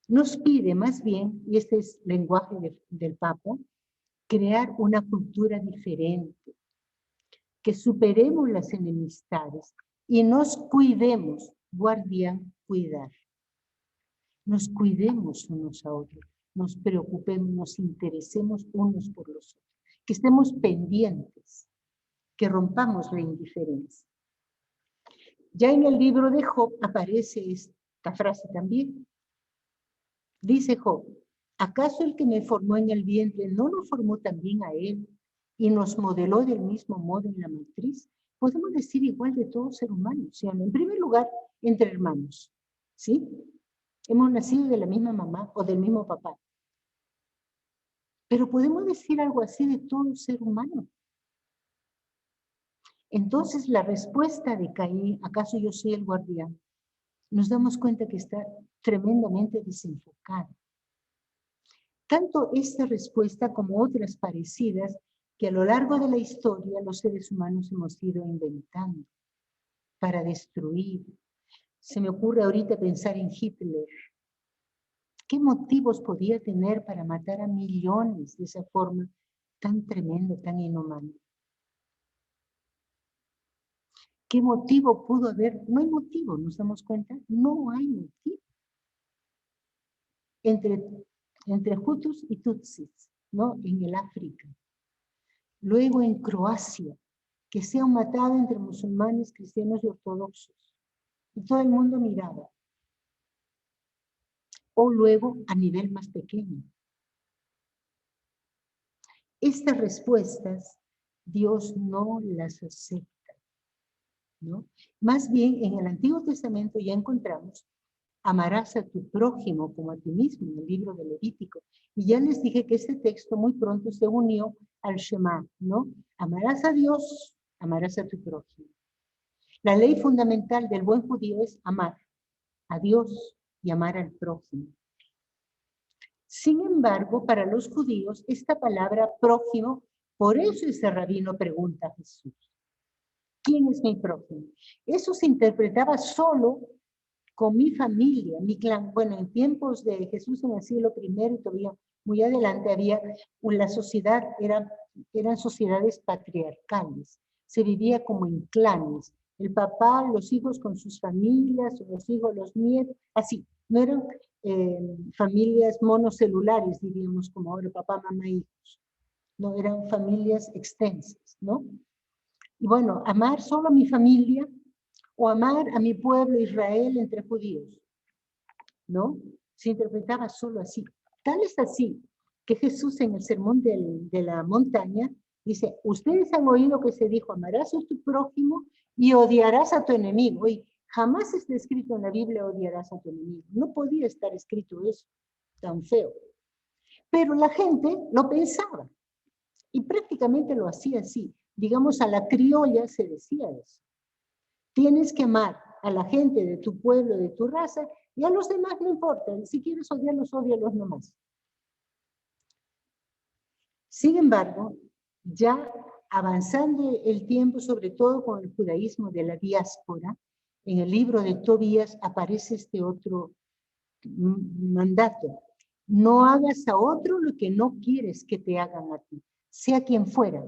Nos pide más bien, y este es el lenguaje del Papa, crear una cultura diferente, que superemos las enemistades y nos cuidemos, guardián, cuidar. Nos cuidemos unos a otros, nos preocupemos, nos interesemos unos por los otros, que estemos pendientes, que rompamos la indiferencia. Ya en el libro de Job aparece esta frase también. Dice Job, ¿acaso el que me formó en el vientre no lo formó también a él y nos modeló del mismo modo en la matriz? Podemos decir igual de todo ser humano, ¿sí? En primer lugar, entre hermanos, ¿sí? Hemos nacido de la misma mamá o del mismo papá. Pero podemos decir algo así de todo ser humano. Entonces la respuesta de Caín, ¿acaso yo soy el guardián? Nos damos cuenta que está tremendamente desenfocada. Tanto esta respuesta como otras parecidas que a lo largo de la historia los seres humanos hemos ido inventando para destruir. Se me ocurre ahorita pensar en Hitler. ¿Qué motivos podía tener para matar a millones de esa forma tan tremenda, tan inhumana? ¿Qué motivo pudo haber? No hay motivo, ¿nos damos cuenta? No hay motivo. Entre Hutus y Tutsis, ¿no? En el África. Luego en Croacia, que se han matado entre musulmanes, cristianos y ortodoxos. Y todo el mundo miraba. O luego a nivel más pequeño. Estas respuestas Dios no las acepta, ¿no? Más bien en el Antiguo Testamento ya encontramos amarás a tu prójimo como a ti mismo en el libro de Levítico. Y ya les dije que este texto muy pronto se unió al Shema, ¿no? Amarás a Dios, amarás a tu prójimo. La ley fundamental del buen judío es amar a Dios y amar al prójimo. Sin embargo, para los judíos, esta palabra prójimo, por eso ese rabino pregunta a Jesús, ¿quién es mi prójimo? Eso se interpretaba solo con mi familia, mi clan. Bueno, en tiempos de Jesús en el siglo I y todavía muy adelante había la sociedad, eran sociedades patriarcales. Se vivía como en clanes. El papá, los hijos con sus familias, los hijos, los nietos, así. No eran familias monocelulares, diríamos, como ahora papá, mamá, hijos. No, eran familias extensas, ¿no? Y bueno, amar solo a mi familia o amar a mi pueblo Israel entre judíos, ¿no? Se interpretaba solo así. Tal es así que Jesús en el sermón de la montaña dice, ustedes han oído que se dijo, amarás a tu prójimo y odiarás a tu enemigo. Y jamás está escrito en la Biblia, odiarás a tu enemigo. No podía estar escrito eso, tan feo. Pero la gente lo pensaba y prácticamente lo hacía así. Digamos, a la criolla se decía eso. Tienes que amar a la gente de tu pueblo, de tu raza, y a los demás no importa. Si quieres odiarlos, ódialos nomás. Sin embargo, ya avanzando el tiempo, sobre todo con el judaísmo de la diáspora, en el libro de Tobías aparece este otro mandato. No hagas a otro lo que no quieres que te hagan a ti, sea quien fuera.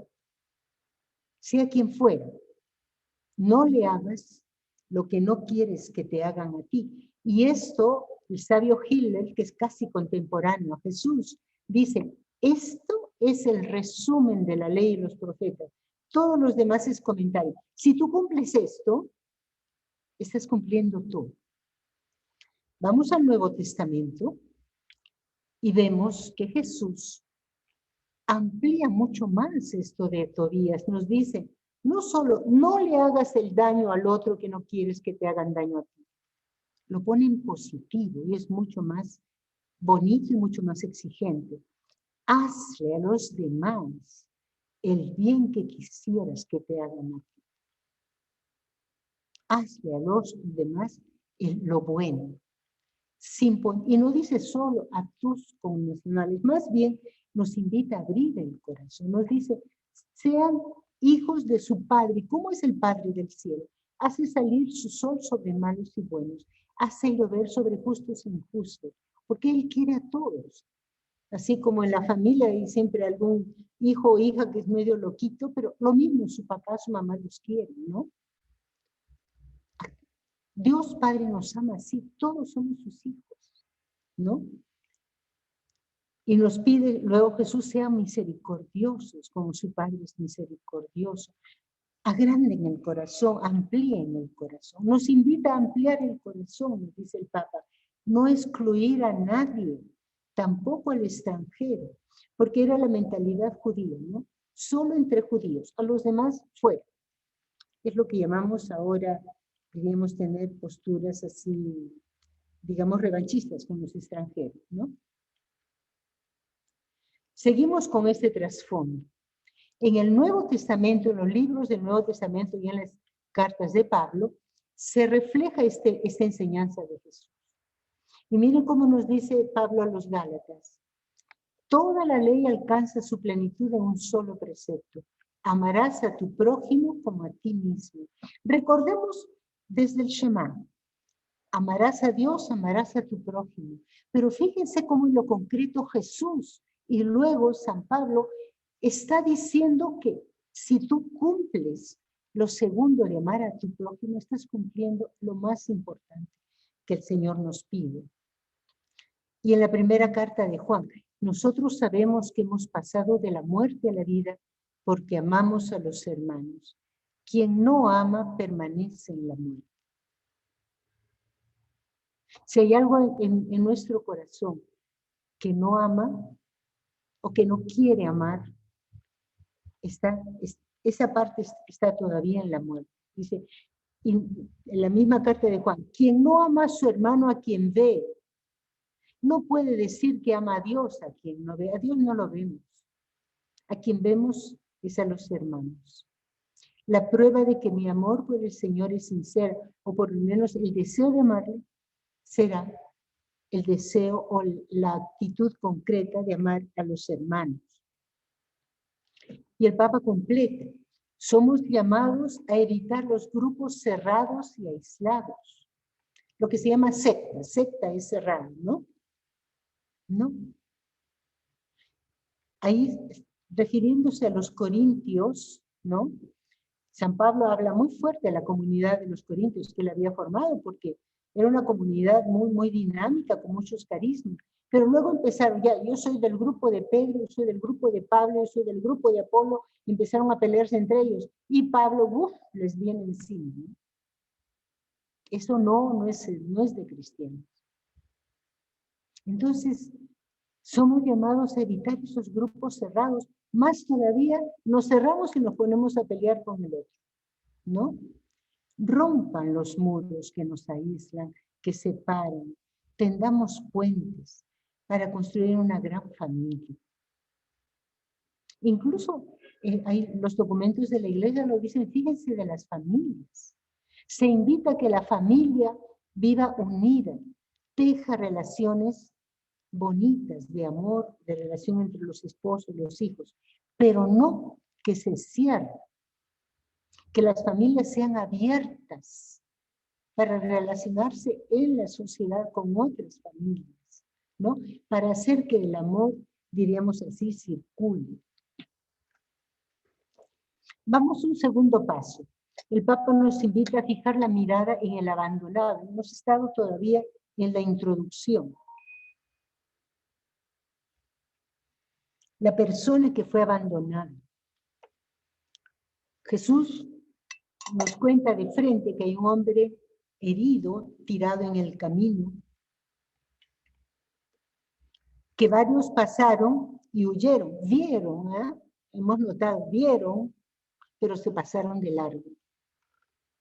Sea quien fuera. No le hagas lo que no quieres que te hagan a ti. Y esto el sabio Hillel, que es casi contemporáneo a Jesús, dice, esto es el resumen de la ley y los profetas. Todos los demás es comentario. Si tú cumples esto, estás cumpliendo todo. Vamos al Nuevo Testamento y vemos que Jesús amplía mucho más esto de Tobías. Nos dice, no solo no le hagas el daño al otro que no quieres que te hagan daño a ti. Lo pone en positivo y es mucho más bonito y mucho más exigente. Hazle a los demás el bien que quisieras que te hagan a ti. Hazle a los demás lo bueno. Y no dice solo a tus connacionales, más bien nos invita a abrir el corazón. Nos dice, sean hijos de su Padre. ¿Cómo es el Padre del cielo? Hace salir su sol sobre malos y buenos. Hace llover sobre justos e injustos. Porque Él quiere a todos. Así como en la familia hay siempre algún hijo o hija que es medio loquito, pero lo mismo su papá, su mamá los quieren, ¿no? Dios Padre nos ama así, todos somos sus hijos, ¿no? Y nos pide, luego Jesús, sean misericordiosos, como su Padre es misericordioso. Agranden el corazón, amplíen el corazón. Nos invita a ampliar el corazón, nos dice el Papa. No excluir a nadie, tampoco al extranjero, porque era la mentalidad judía, ¿no? Solo entre judíos, a los demás fuera. Es lo que llamamos ahora, queríamos tener posturas así, digamos, revanchistas con los extranjeros, ¿no? Seguimos con este trasfondo. En el Nuevo Testamento, en los libros del Nuevo Testamento y en las cartas de Pablo, se refleja esta enseñanza de Jesús. Y miren cómo nos dice Pablo a los Gálatas. Toda la ley alcanza su plenitud en un solo precepto. Amarás a tu prójimo como a ti mismo. Recordemos desde el Shema. Amarás a Dios, amarás a tu prójimo. Pero fíjense cómo en lo concreto Jesús y luego San Pablo está diciendo que si tú cumples lo segundo de amar a tu prójimo, estás cumpliendo lo más importante que el Señor nos pide. Y en la primera carta de Juan, nosotros sabemos que hemos pasado de la muerte a la vida porque amamos a los hermanos. Quien no ama permanece en la muerte. Si hay algo en nuestro corazón que no ama o que no quiere amar, esa parte está todavía en la muerte. Dice, en la misma carta de Juan, quien no ama a su hermano a quien ve, no puede decir que ama a Dios a quien no ve. A Dios no lo vemos. A quien vemos es a los hermanos. La prueba de que mi amor por el Señor es sincero, o por lo menos el deseo de amarle, será el deseo o la actitud concreta de amar a los hermanos. Y el Papa completa, somos llamados a evitar los grupos cerrados y aislados. Lo que se llama secta. Secta es cerrado, ¿no? No. Ahí, refiriéndose a los corintios, ¿no? San Pablo habla muy fuerte de la comunidad de los corintios que él había formado, porque era una comunidad muy, muy dinámica, con muchos carismas. Pero luego empezaron, ya, yo soy del grupo de Pedro, yo soy del grupo de Pablo, yo soy del grupo de Apolo, y empezaron a pelearse entre ellos. Y Pablo, les viene encima, ¿no? Eso no es de cristianos. Entonces, somos llamados a evitar esos grupos cerrados. Más todavía, nos cerramos y nos ponemos a pelear con el otro, ¿no? Rompan los muros que nos aíslan, que separan. Tendamos puentes para construir una gran familia. Incluso los documentos de la iglesia lo dicen, fíjense de las familias. Se invita a que la familia viva unida, teja relaciones bonitas de amor, de relación entre los esposos y los hijos, pero no que se cierre, que las familias sean abiertas para relacionarse en la sociedad con otras familias, ¿no? Para hacer que el amor, diríamos así, circule. Vamos a un segundo paso. El Papa nos invita a fijar la mirada en el abandonado. Hemos estado todavía en la introducción. La persona que fue abandonada. Jesús nos cuenta de frente que hay un hombre herido, tirado en el camino, que varios pasaron y huyeron, vieron, hemos notado, vieron, pero se pasaron de largo.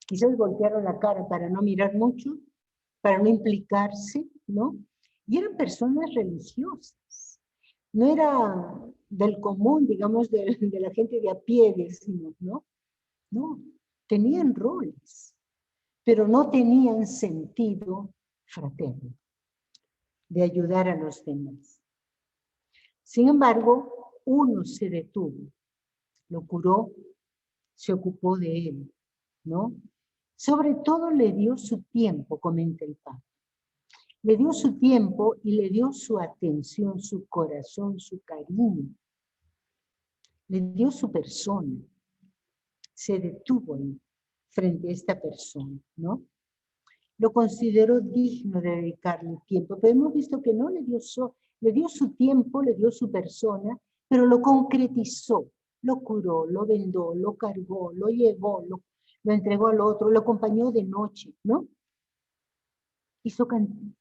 Quizás voltearon la cara para no mirar mucho, para no implicarse, ¿no? Y eran personas religiosas. No era del común, digamos, de la gente de a pie, decimos, ¿no? No, tenían roles, pero no tenían sentido fraterno de ayudar a los demás. Sin embargo, uno se detuvo, lo curó, se ocupó de él, ¿no? Sobre todo le dio su tiempo, comenta el Papa. Le dio su tiempo y le dio su atención, su corazón, su cariño. Le dio su persona. Se detuvo ahí, frente a esta persona, ¿no? Lo consideró digno de dedicarle tiempo, pero hemos visto que no le dio su tiempo, le dio su persona, pero lo concretizó, lo curó, lo vendó, lo cargó, lo llevó, lo entregó al otro, lo acompañó de noche, ¿no?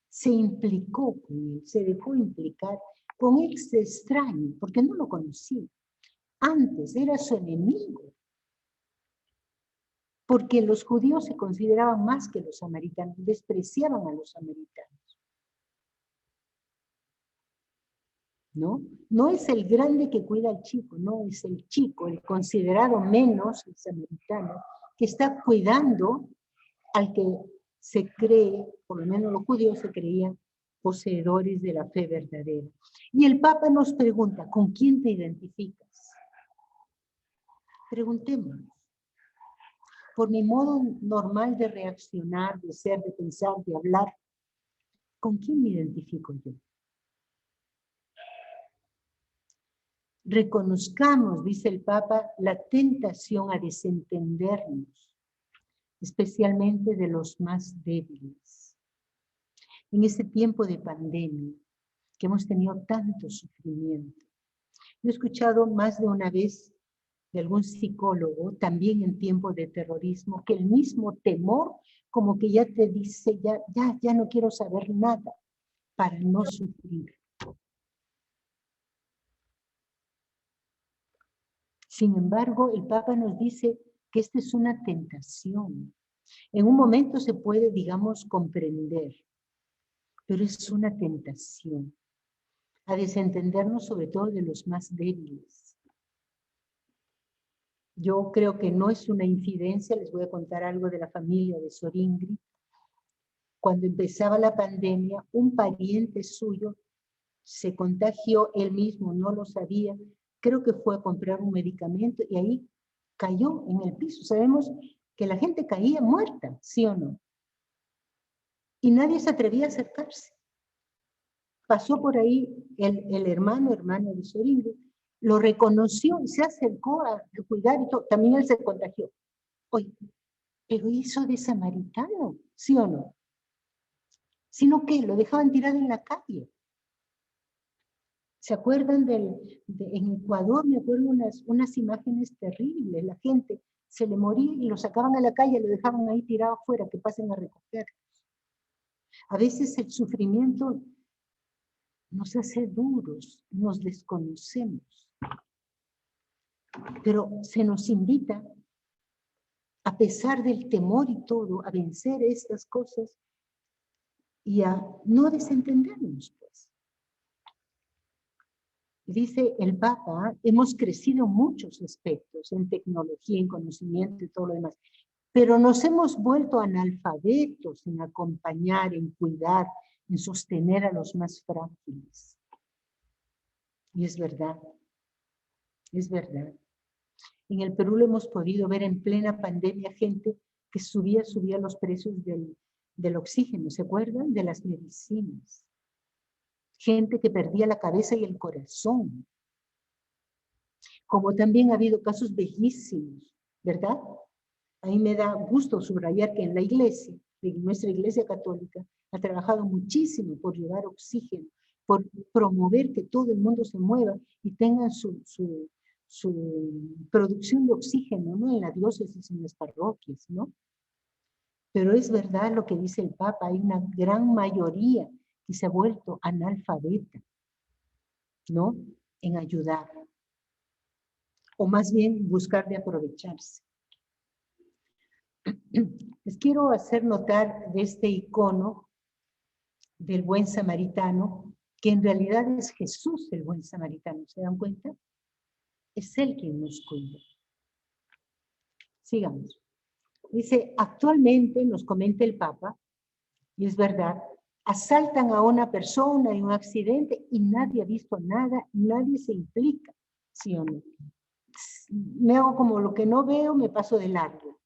Se implicó con él, se dejó implicar con este extraño, porque no lo conocía. Antes era su enemigo, porque los judíos se consideraban más que los samaritanos, despreciaban a los samaritanos. ¿No? No es el grande que cuida al chico, no, es el chico, el considerado menos, el samaritano, que está cuidando al que se cree, por lo menos los judíos se creían poseedores de la fe verdadera. Y el Papa nos pregunta, ¿con quién te identificas? Preguntémonos. Por mi modo normal de reaccionar, de ser, de pensar, de hablar, ¿con quién me identifico yo? Reconozcamos, dice el Papa, la tentación a desentendernos, especialmente de los más débiles. En este tiempo de pandemia, que hemos tenido tanto sufrimiento. Yo he escuchado más de una vez de algún psicólogo, también en tiempo de terrorismo, que el mismo temor como que ya te dice, ya no quiero saber nada para no sufrir. Sin embargo, el Papa nos dice que esta es una tentación. En un momento se puede, digamos, comprender, pero es una tentación a desentendernos sobre todo de los más débiles. Yo creo que no es una infidencia, les voy a contar algo de la familia de Sor Ingrid. Cuando empezaba la pandemia, un pariente suyo se contagió, él mismo no lo sabía, creo que fue a comprar un medicamento y ahí cayó en el piso. Sabemos que la gente caía muerta, ¿sí o no? Y nadie se atrevía a acercarse. Pasó por ahí el hermano de Sor Ingrid, lo reconoció y se acercó a cuidar y todo. También él se contagió. Oye, pero hizo de samaritano, ¿sí o no? Sino que lo dejaban tirado en la calle. ¿Se acuerdan en Ecuador? Me acuerdo unas imágenes terribles. La gente se le moría y lo sacaban a la calle, lo dejaban ahí tirado afuera, que pasen a recogerlos. A veces el sufrimiento nos hace duros, nos desconocemos. Pero se nos invita, a pesar del temor y todo, a vencer estas cosas y a no desentendernos, pues. Dice el Papa, hemos crecido en muchos aspectos, en tecnología, en conocimiento y todo lo demás, pero nos hemos vuelto analfabetos en acompañar, en cuidar, en sostener a los más frágiles. Y es verdad, es verdad. En el Perú lo hemos podido ver en plena pandemia, gente que subía los precios del oxígeno, ¿se acuerdan? De las medicinas. Gente que perdía la cabeza y el corazón. Como también ha habido casos bellísimos, ¿verdad? A mí me da gusto subrayar que en la iglesia nuestra Iglesia Católica ha trabajado muchísimo por llevar oxígeno, por promover que todo el mundo se mueva y tenga su producción de oxígeno, ¿no? En la diócesis, en las parroquias, ¿no? Pero es verdad lo que dice el Papa, hay una gran mayoría que se ha vuelto analfabeta, ¿no? En ayudar, o más bien buscar de aprovecharse. Les quiero hacer notar de este icono del buen samaritano, que en realidad es Jesús el buen samaritano, ¿se dan cuenta? Es Él quien nos cuida. Sigamos. Dice, actualmente, nos comenta el Papa, y es verdad, asaltan a una persona en un accidente y nadie ha visto nada, nadie se implica, ¿sí o no? Me hago como lo que no veo, me paso de largo.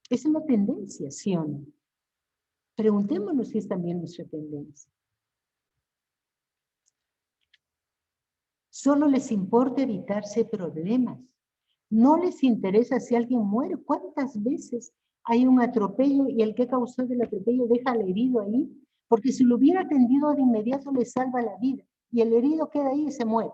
Esa es la tendencia, ¿sí o no? Preguntémonos si es también nuestra tendencia. Solo les importa evitarse problemas. No les interesa si alguien muere. ¿Cuántas veces hay un atropello y el que causó el atropello deja al herido ahí? Porque si lo hubiera atendido de inmediato le salva la vida. Y el herido queda ahí y se muere.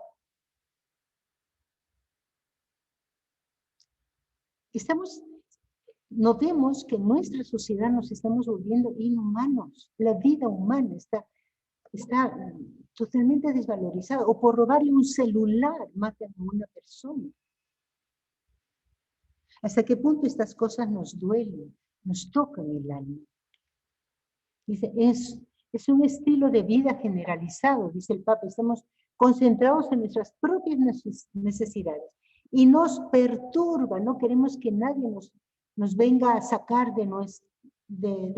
Notemos que en nuestra sociedad nos estamos volviendo inhumanos. La vida humana está totalmente desvalorizada. O por robarle un celular matan a una persona. ¿Hasta qué punto estas cosas nos duelen, nos tocan el alma? Dice, es un estilo de vida generalizado, dice el Papa. Estamos concentrados en nuestras propias necesidades y nos perturba. No queremos que nadie nos venga a sacar de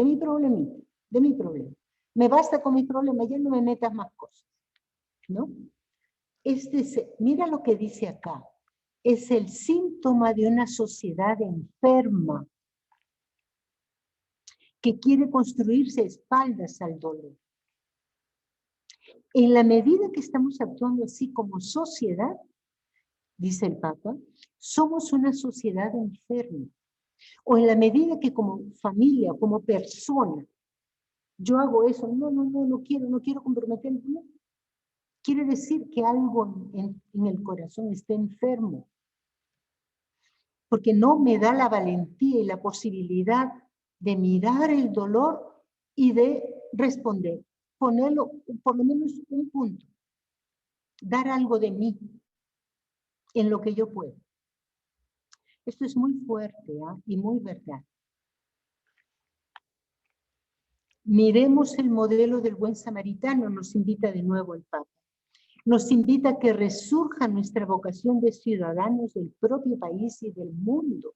mi problemita, de mi problema. Me basta con mi problema, ya no me metas más cosas, ¿no? Mira lo que dice acá. Es el síntoma de una sociedad enferma que quiere construirse espaldas al dolor. En la medida que estamos actuando así como sociedad, dice el Papa, somos una sociedad enferma. O en la medida que como familia, como persona, yo hago eso, no quiero comprometerme. No. Quiere decir que algo en el corazón está enfermo. Porque no me da la valentía y la posibilidad de mirar el dolor y de responder. Ponerlo, por lo menos un punto. Dar algo de mí en lo que yo puedo. Esto es muy fuerte y muy verdad. Miremos el modelo del buen samaritano, nos invita de nuevo el Papa. Nos invita a que resurja nuestra vocación de ciudadanos del propio país y del mundo.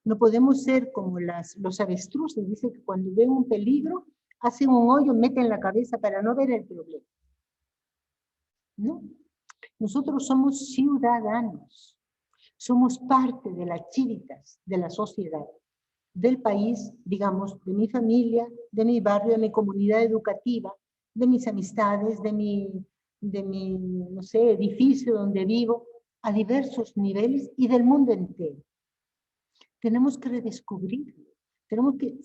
No podemos ser como los avestruces, dice que cuando ven un peligro, hacen un hoyo, meten la cabeza para no ver el problema. No, nosotros somos ciudadanos, somos parte de las chivitas de la sociedad, del país, digamos, de mi familia, de mi barrio, de mi comunidad educativa, de mis amistades, de mi, no sé, edificio donde vivo, a diversos niveles y del mundo entero. Tenemos que redescubrirlo, tenemos que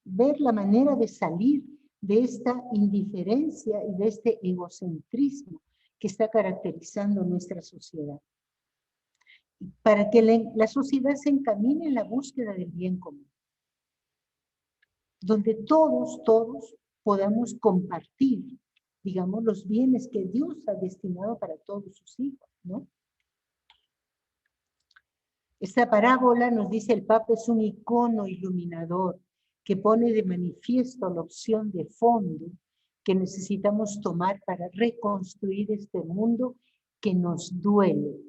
ver la manera de salir de esta indiferencia y de este egocentrismo que está caracterizando nuestra sociedad. Para que la sociedad se encamine en la búsqueda del bien común. Donde todos podamos compartir, digamos, los bienes que Dios ha destinado para todos sus hijos, ¿no? Esta parábola, nos dice el Papa, es un icono iluminador que pone de manifiesto la opción de fondo que necesitamos tomar para reconstruir este mundo que nos duele.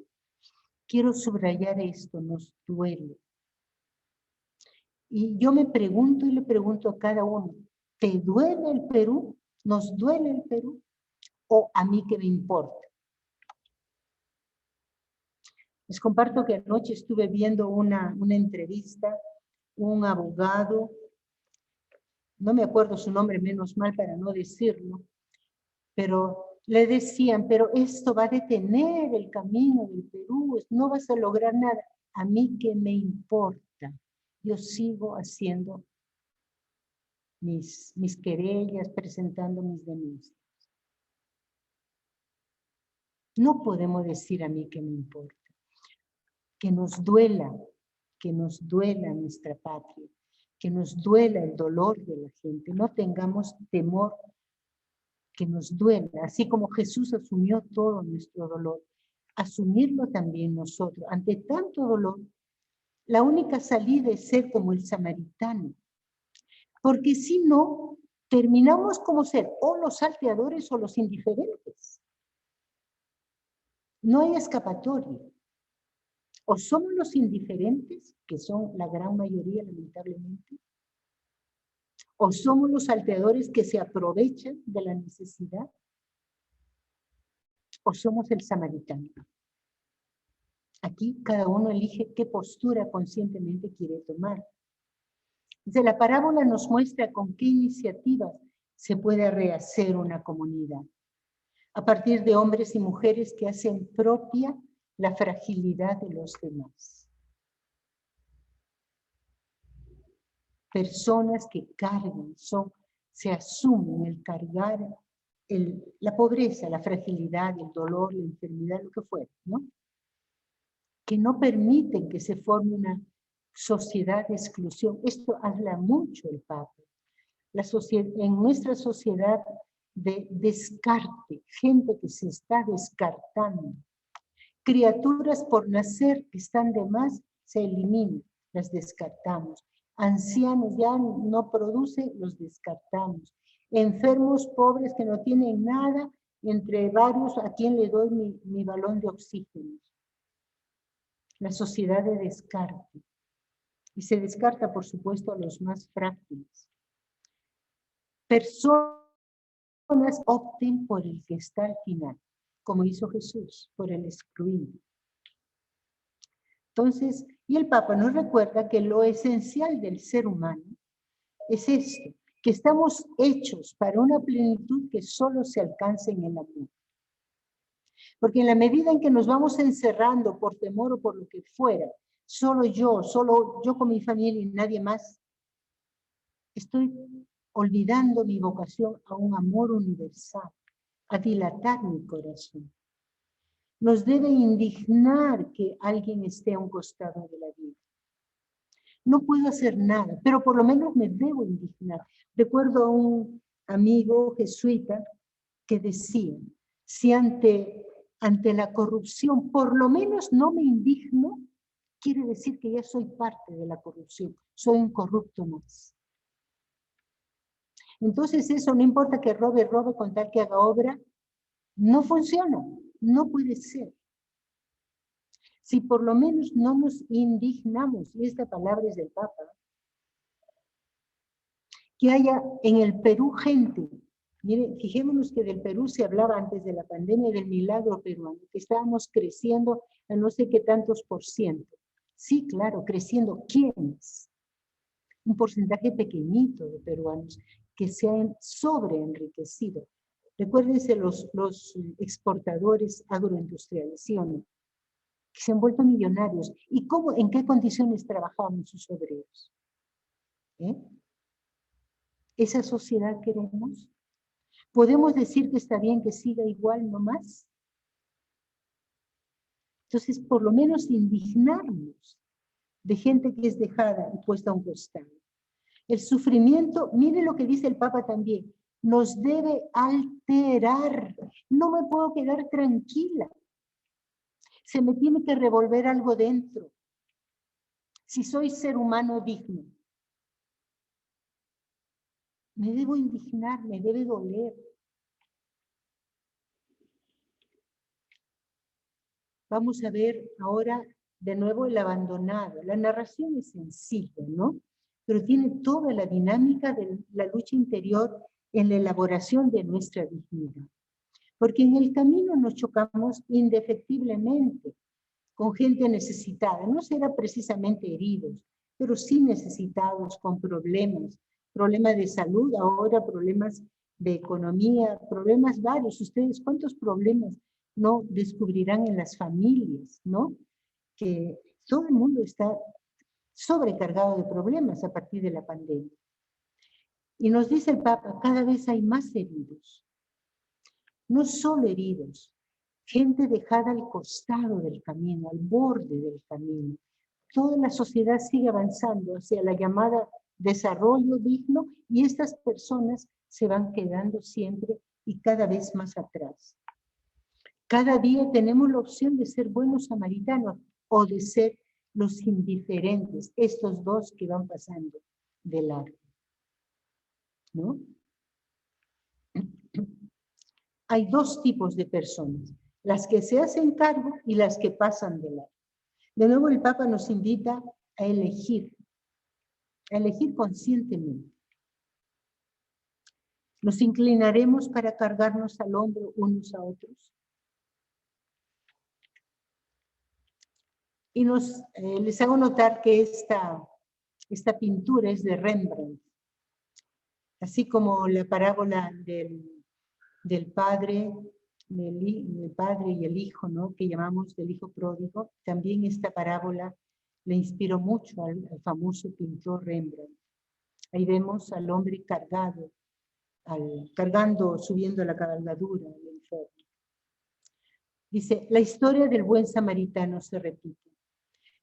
Quiero subrayar esto, nos duele. Y yo me pregunto y le pregunto a cada uno, ¿te duele el Perú? ¿Nos duele el Perú? ¿O a mí qué me importa? Les comparto que anoche estuve viendo una entrevista, un abogado, no me acuerdo su nombre, menos mal para no decirlo, pero le decían, pero esto va a detener el camino del Perú, no vas a lograr nada. A mí qué me importa. yo sigo haciendo mis querellas, presentando mis denuncias. No podemos decir a mí que me importa. Que nos duela nuestra patria, que nos duela el dolor de la gente. No tengamos temor que nos duela, así como Jesús asumió todo nuestro dolor. Asumirlo también nosotros. Ante tanto dolor, la única salida es ser como el samaritano. Porque si no, terminamos como ser o los salteadores o los indiferentes. No hay escapatoria. O somos los indiferentes, que son la gran mayoría lamentablemente, o somos los salteadores que se aprovechan de la necesidad, o somos el samaritano. Aquí cada uno elige qué postura conscientemente quiere tomar. Desde la parábola nos muestra con qué iniciativas se puede rehacer una comunidad. A partir de hombres y mujeres que hacen propia la fragilidad de los demás. Personas que cargan, se asumen el cargar la pobreza, la fragilidad, el dolor, la enfermedad, lo que fuera, ¿no? Que no permiten que se forme una sociedad de exclusión. Esto habla mucho el Papa. En nuestra sociedad de descarte, gente que se está descartando, criaturas por nacer que están de más, se eliminan, las descartamos. Ancianos ya no producen, los descartamos. Enfermos, pobres que no tienen nada, entre varios, ¿a quién le doy mi balón de oxígeno? La sociedad de descarte. Y se descarta, por supuesto, a los más frágiles. Personas opten por el que está al final, como hizo Jesús, por el excluido. Entonces, y el Papa nos recuerda que lo esencial del ser humano es esto, que estamos hechos para una plenitud que solo se alcanza en el amor. Porque en la medida en que nos vamos encerrando por temor o por lo que fuera, solo yo con mi familia y nadie más, estoy olvidando mi vocación a un amor universal, a dilatar mi corazón. Nos debe indignar que alguien esté a un costado de la vida. No puedo hacer nada, pero por lo menos me debo indignar. Recuerdo a un amigo jesuita que decía, si ante la corrupción por lo menos no me indigno, quiere decir que ya soy parte de la corrupción, soy un corrupto más. Entonces eso, no importa que robe con tal que haga obra, no funciona, no puede ser. Si por lo menos no nos indignamos, y esta palabra es del Papa, que haya en el Perú gente, mire, fijémonos que del Perú se hablaba antes de la pandemia del milagro peruano, que estábamos creciendo a no sé qué tantos %. Sí, claro, creciendo. ¿Quiénes? Un porcentaje pequeñito de peruanos que se han sobreenriquecido. Recuérdense los exportadores agroindustriales, ¿sí o no? Que se han vuelto millonarios. ¿Y en qué condiciones trabajaban sus obreros? ¿Esa sociedad queremos? ¿Podemos decir que está bien que siga igual nomás? Entonces, por lo menos indignarnos de gente que es dejada y puesta a un costado. El sufrimiento, mire lo que dice el Papa también, nos debe alterar. No me puedo quedar tranquila. Se me tiene que revolver algo dentro. Si soy ser humano digno, me debo indignar, me debe doler. Vamos a ver ahora de nuevo el abandonado. La narración es sencilla, ¿no? Pero tiene toda la dinámica de la lucha interior en la elaboración de nuestra dignidad. Porque en el camino nos chocamos indefectiblemente con gente necesitada. No será precisamente heridos, pero sí necesitados, con problemas de salud, ahora problemas de economía, problemas varios. Ustedes, ¿cuántos problemas no descubrirán en las familias, no? Que todo el mundo está sobrecargado de problemas a partir de la pandemia. Y nos dice el Papa, cada vez hay más heridos. No solo heridos, gente dejada al costado del camino, al borde del camino. Toda la sociedad sigue avanzando hacia la llamada desarrollo digno y estas personas se van quedando siempre y cada vez más atrás. Cada día tenemos la opción de ser buenos samaritanos o de ser los indiferentes, estos dos que van pasando de largo, ¿no? Hay dos tipos de personas, las que se hacen cargo y las que pasan de largo. De nuevo el Papa nos invita a elegir conscientemente. ¿Nos inclinaremos para cargarnos al hombro unos a otros? Y les hago notar que esta pintura es de Rembrandt, así como la parábola del padre y el hijo, ¿no? Que llamamos del hijo pródigo. También esta parábola le inspiró mucho al famoso pintor Rembrandt. Ahí vemos al hombre subiendo la cabalgadura al enfermo. Dice, la historia del buen samaritano se repite.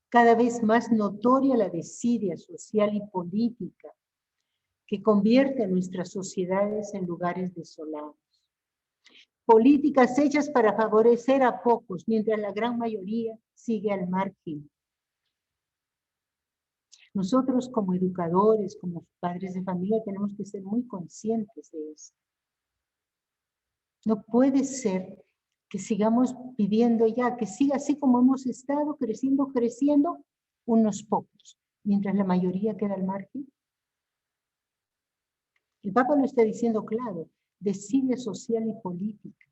Cada vez más notoria la desidia social y política que convierte a nuestras sociedades en lugares desolados. Políticas hechas para favorecer a pocos, mientras la gran mayoría sigue al margen. Nosotros como educadores, como padres de familia, tenemos que ser muy conscientes de eso. No puede ser que sigamos pidiendo ya, que siga así como hemos estado, creciendo, unos pocos, mientras la mayoría queda al margen. El Papa lo está diciendo claro, desidia social y política.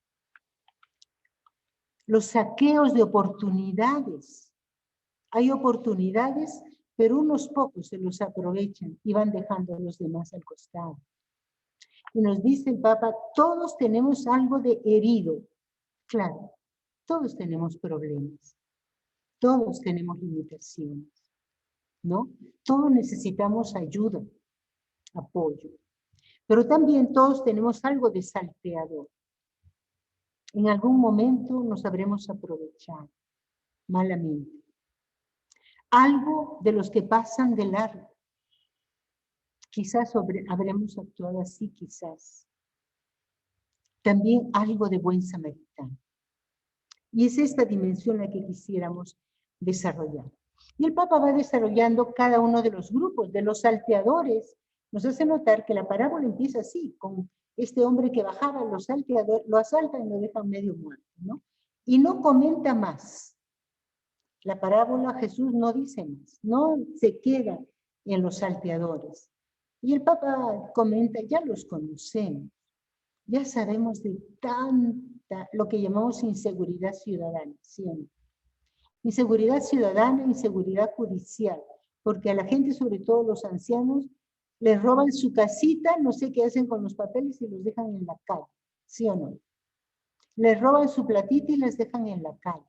Los saqueos de oportunidades. Hay oportunidades, pero unos pocos se los aprovechan y van dejando a los demás al costado. Y nos dice el Papa, todos tenemos algo de herido. Claro, todos tenemos problemas. Todos tenemos limitaciones, ¿no? Todos necesitamos ayuda, apoyo. Pero también todos tenemos algo de salteador. En algún momento nos habremos aprovechado malamente. Algo de los que pasan de largo. Quizás habremos actuado así, quizás. También algo de buen samaritano. Y es esta dimensión la que quisiéramos desarrollar. Y el Papa va desarrollando cada uno de los grupos, de los salteadores. Nos hace notar que la parábola empieza así, con este hombre que bajaba, los salteadores, lo asaltan y lo dejan medio muerto, ¿no? Y no comenta más. La parábola Jesús no dice más, no se queda en los salteadores. Y el Papa comenta, ya los conocemos, ya sabemos de tanta, lo que llamamos inseguridad ciudadana, ¿sí o no? Inseguridad ciudadana, inseguridad judicial, porque a la gente, sobre todo los ancianos, les roban su casita, no sé qué hacen con los papeles y los dejan en la calle, ¿sí o no? Les roban su platita y les dejan en la calle.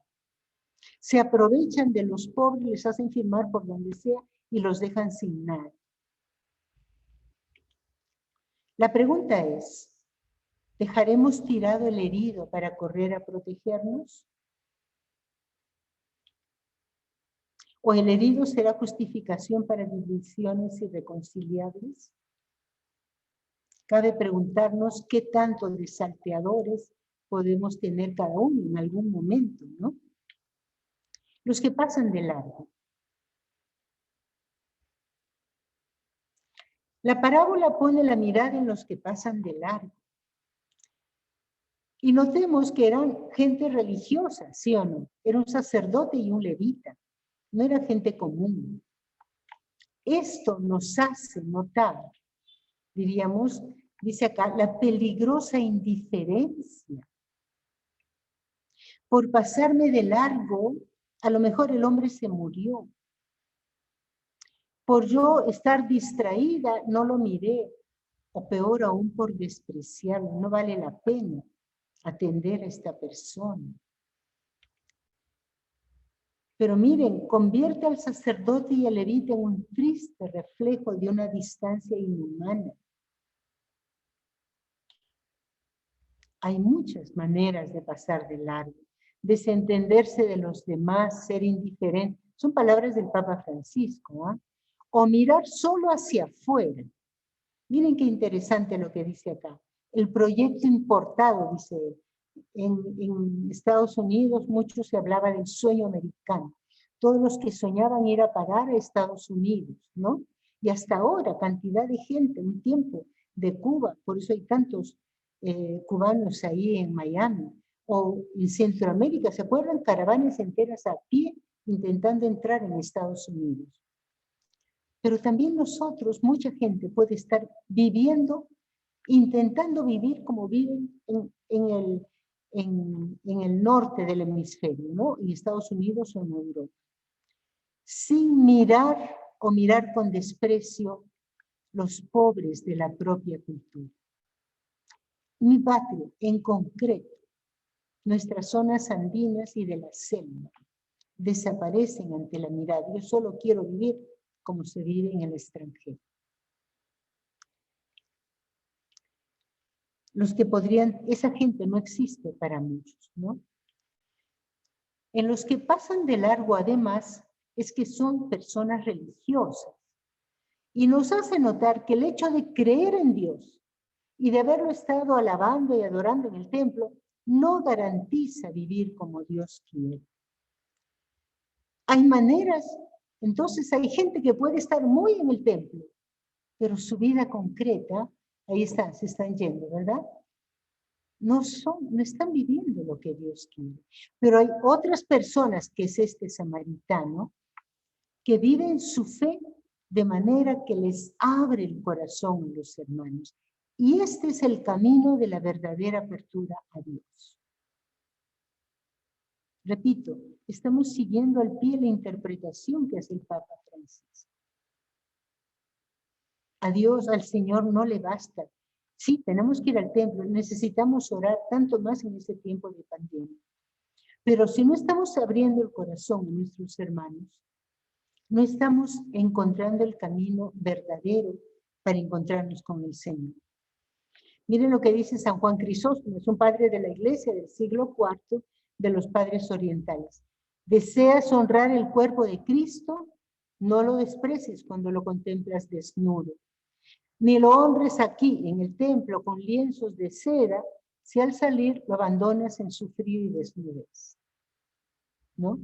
Se aprovechan de los pobres, les hacen firmar por donde sea y los dejan sin nada. La pregunta es, ¿dejaremos tirado el herido para correr a protegernos? ¿O el herido será justificación para divisiones irreconciliables? Cabe preguntarnos qué tanto de salteadores podemos tener cada uno en algún momento, ¿no? Los que pasan de largo. La parábola pone la mirada en los que pasan de largo. Y notemos que eran gente religiosa, ¿sí o no? Era un sacerdote y un levita. No era gente común. Esto nos hace notar, diríamos, dice acá, la peligrosa indiferencia. Por pasarme de largo, a lo mejor el hombre se murió. Por yo estar distraída, no lo miré. O peor aún, por despreciarlo. No vale la pena atender a esta persona. Pero miren, convierte al sacerdote y al levita en un triste reflejo de una distancia inhumana. Hay muchas maneras de pasar de largo, desentenderse de los demás, ser indiferente. Son palabras del Papa Francisco, ¿ah? O mirar solo hacia afuera. Miren qué interesante lo que dice acá. El proyecto importado, dice él. En Estados Unidos mucho se hablaba del sueño americano. Todos los que soñaban ir a parar a Estados Unidos, ¿no? Y hasta ahora, cantidad de gente, un tiempo de Cuba, por eso hay tantos cubanos ahí en Miami, o en Centroamérica, ¿se acuerdan? Caravanas enteras a pie intentando entrar en Estados Unidos. Pero también nosotros, mucha gente puede estar viviendo, intentando vivir como viven en el norte del hemisferio, ¿no? En Estados Unidos o en Europa. Sin mirar o mirar con desprecio los pobres de la propia cultura. Mi patria, en concreto, nuestras zonas andinas y de la selva, desaparecen ante la mirada. Yo solo quiero vivir como se vive en el extranjero. Los que podrían, esa gente no existe para muchos, ¿no? En los que pasan de largo, además, es que son personas religiosas. Y nos hace notar que el hecho de creer en Dios y de haberlo estado alabando y adorando en el templo, no garantiza vivir como Dios quiere. Hay maneras, entonces hay gente que puede estar muy en el templo, pero su vida concreta, ahí está, se están yendo, ¿verdad? No están viviendo lo que Dios quiere. Pero hay otras personas, que es este samaritano, que viven su fe de manera que les abre el corazón a los hermanos. Y este es el camino de la verdadera apertura a Dios. Repito, estamos siguiendo al pie la interpretación que hace el Papa Francisco. A Dios, al Señor no le basta. Sí, tenemos que ir al templo, necesitamos orar tanto más en este tiempo de pandemia. Pero si no estamos abriendo el corazón a nuestros hermanos, no estamos encontrando el camino verdadero para encontrarnos con el Señor. Miren lo que dice San Juan Crisóstomo, es un padre de la iglesia del siglo IV, de los padres orientales. ¿Deseas honrar el cuerpo de Cristo? No lo desprecies cuando lo contemplas desnudo. Ni lo honres aquí, en el templo, con lienzos de seda, si al salir lo abandonas en su frío y desnudez. ¿No?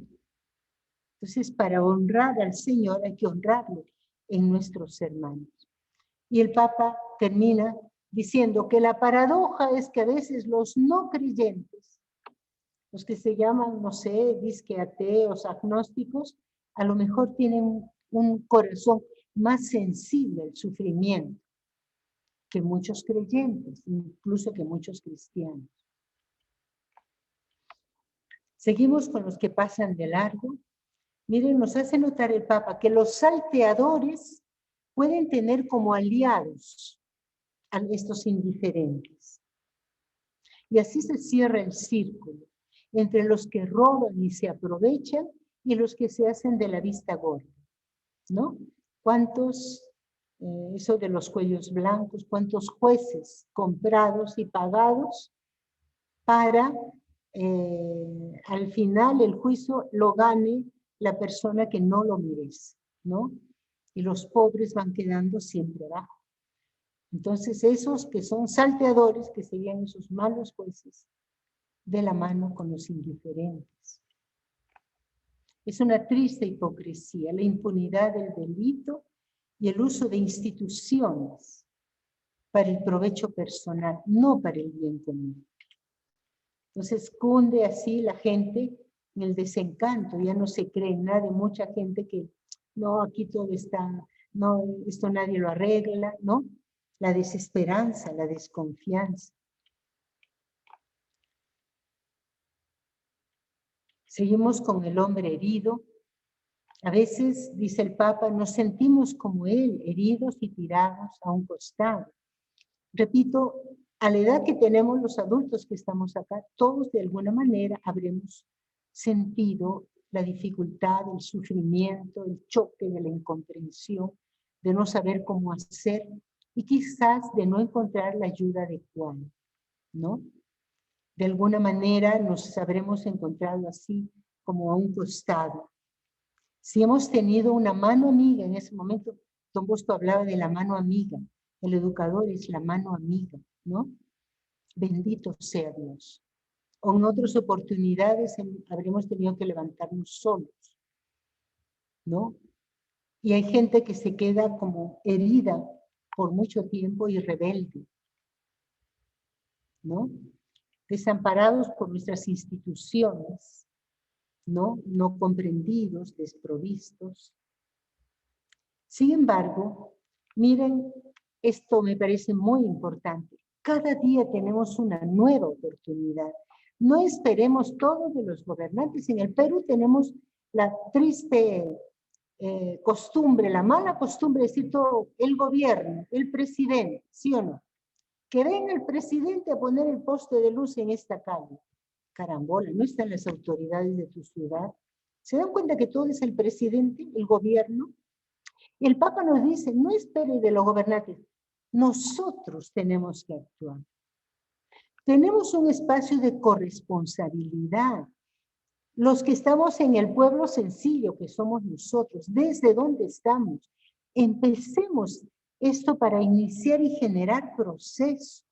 Entonces, para honrar al Señor hay que honrarlo en nuestros hermanos. Y el Papa termina diciendo que la paradoja es que a veces los no creyentes, los que se llaman, no sé, disque ateos, agnósticos, a lo mejor tienen un corazón más sensible al sufrimiento que muchos creyentes, incluso que muchos cristianos. Seguimos con los que pasan de largo. Miren, nos hace notar el Papa que los salteadores pueden tener como aliados a estos indiferentes. Y así se cierra el círculo entre los que roban y se aprovechan y los que se hacen de la vista gorda, ¿no? ¿Cuántos, eso de los cuellos blancos, cuántos jueces comprados y pagados para al final el juicio lo gane la persona que no lo merece, ¿no? Y los pobres van quedando siempre abajo. Entonces esos que son salteadores, que serían esos malos jueces, de la mano con los indiferentes. Es una triste hipocresía, la impunidad del delito y el uso de instituciones para el provecho personal, no para el bien común. Entonces cunde así la gente en el desencanto, ya no se cree en nada, mucha gente que no, aquí todo está, no, esto nadie lo arregla, ¿no? La desesperanza, la desconfianza. Seguimos con el hombre herido. A veces, dice el Papa, nos sentimos como él, heridos y tirados a un costado. Repito, a la edad que tenemos los adultos que estamos acá, todos de alguna manera habremos sentido la dificultad, el sufrimiento, el choque de la incomprensión, de no saber cómo hacer y quizás de no encontrar la ayuda adecuada, ¿no? De alguna manera nos habremos encontrado así como a un costado. Si hemos tenido una mano amiga en ese momento, don Bosco hablaba de la mano amiga, el educador es la mano amiga, ¿no? Bendito sea Dios. O en otras oportunidades habremos tenido que levantarnos solos, ¿no? Y hay gente que se queda como herida por mucho tiempo y rebelde, ¿no? Desamparados por nuestras instituciones, ¿no? No comprendidos, desprovistos. Sin embargo, miren, esto me parece muy importante. Cada día tenemos una nueva oportunidad. No esperemos todo de los gobernantes. En el Perú tenemos la triste costumbre, la mala costumbre de decir todo el gobierno, el presidente, ¿sí o no? Que venga el presidente a poner el poste de luz en esta calle. Carambola, ¿no están las autoridades de tu ciudad? ¿Se dan cuenta que todo es el presidente, el gobierno? Y el Papa nos dice, no espere de los gobernantes, nosotros tenemos que actuar. Tenemos un espacio de corresponsabilidad. Los que estamos en el pueblo sencillo, que somos nosotros, desde donde estamos, empecemos esto para iniciar y generar procesos.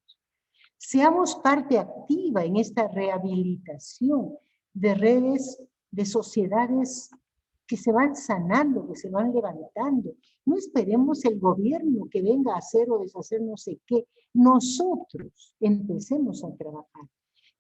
Seamos parte activa en esta rehabilitación de redes, de sociedades que se van sanando, que se van levantando. No esperemos el gobierno que venga a hacer o deshacer no sé qué. Nosotros empecemos a trabajar.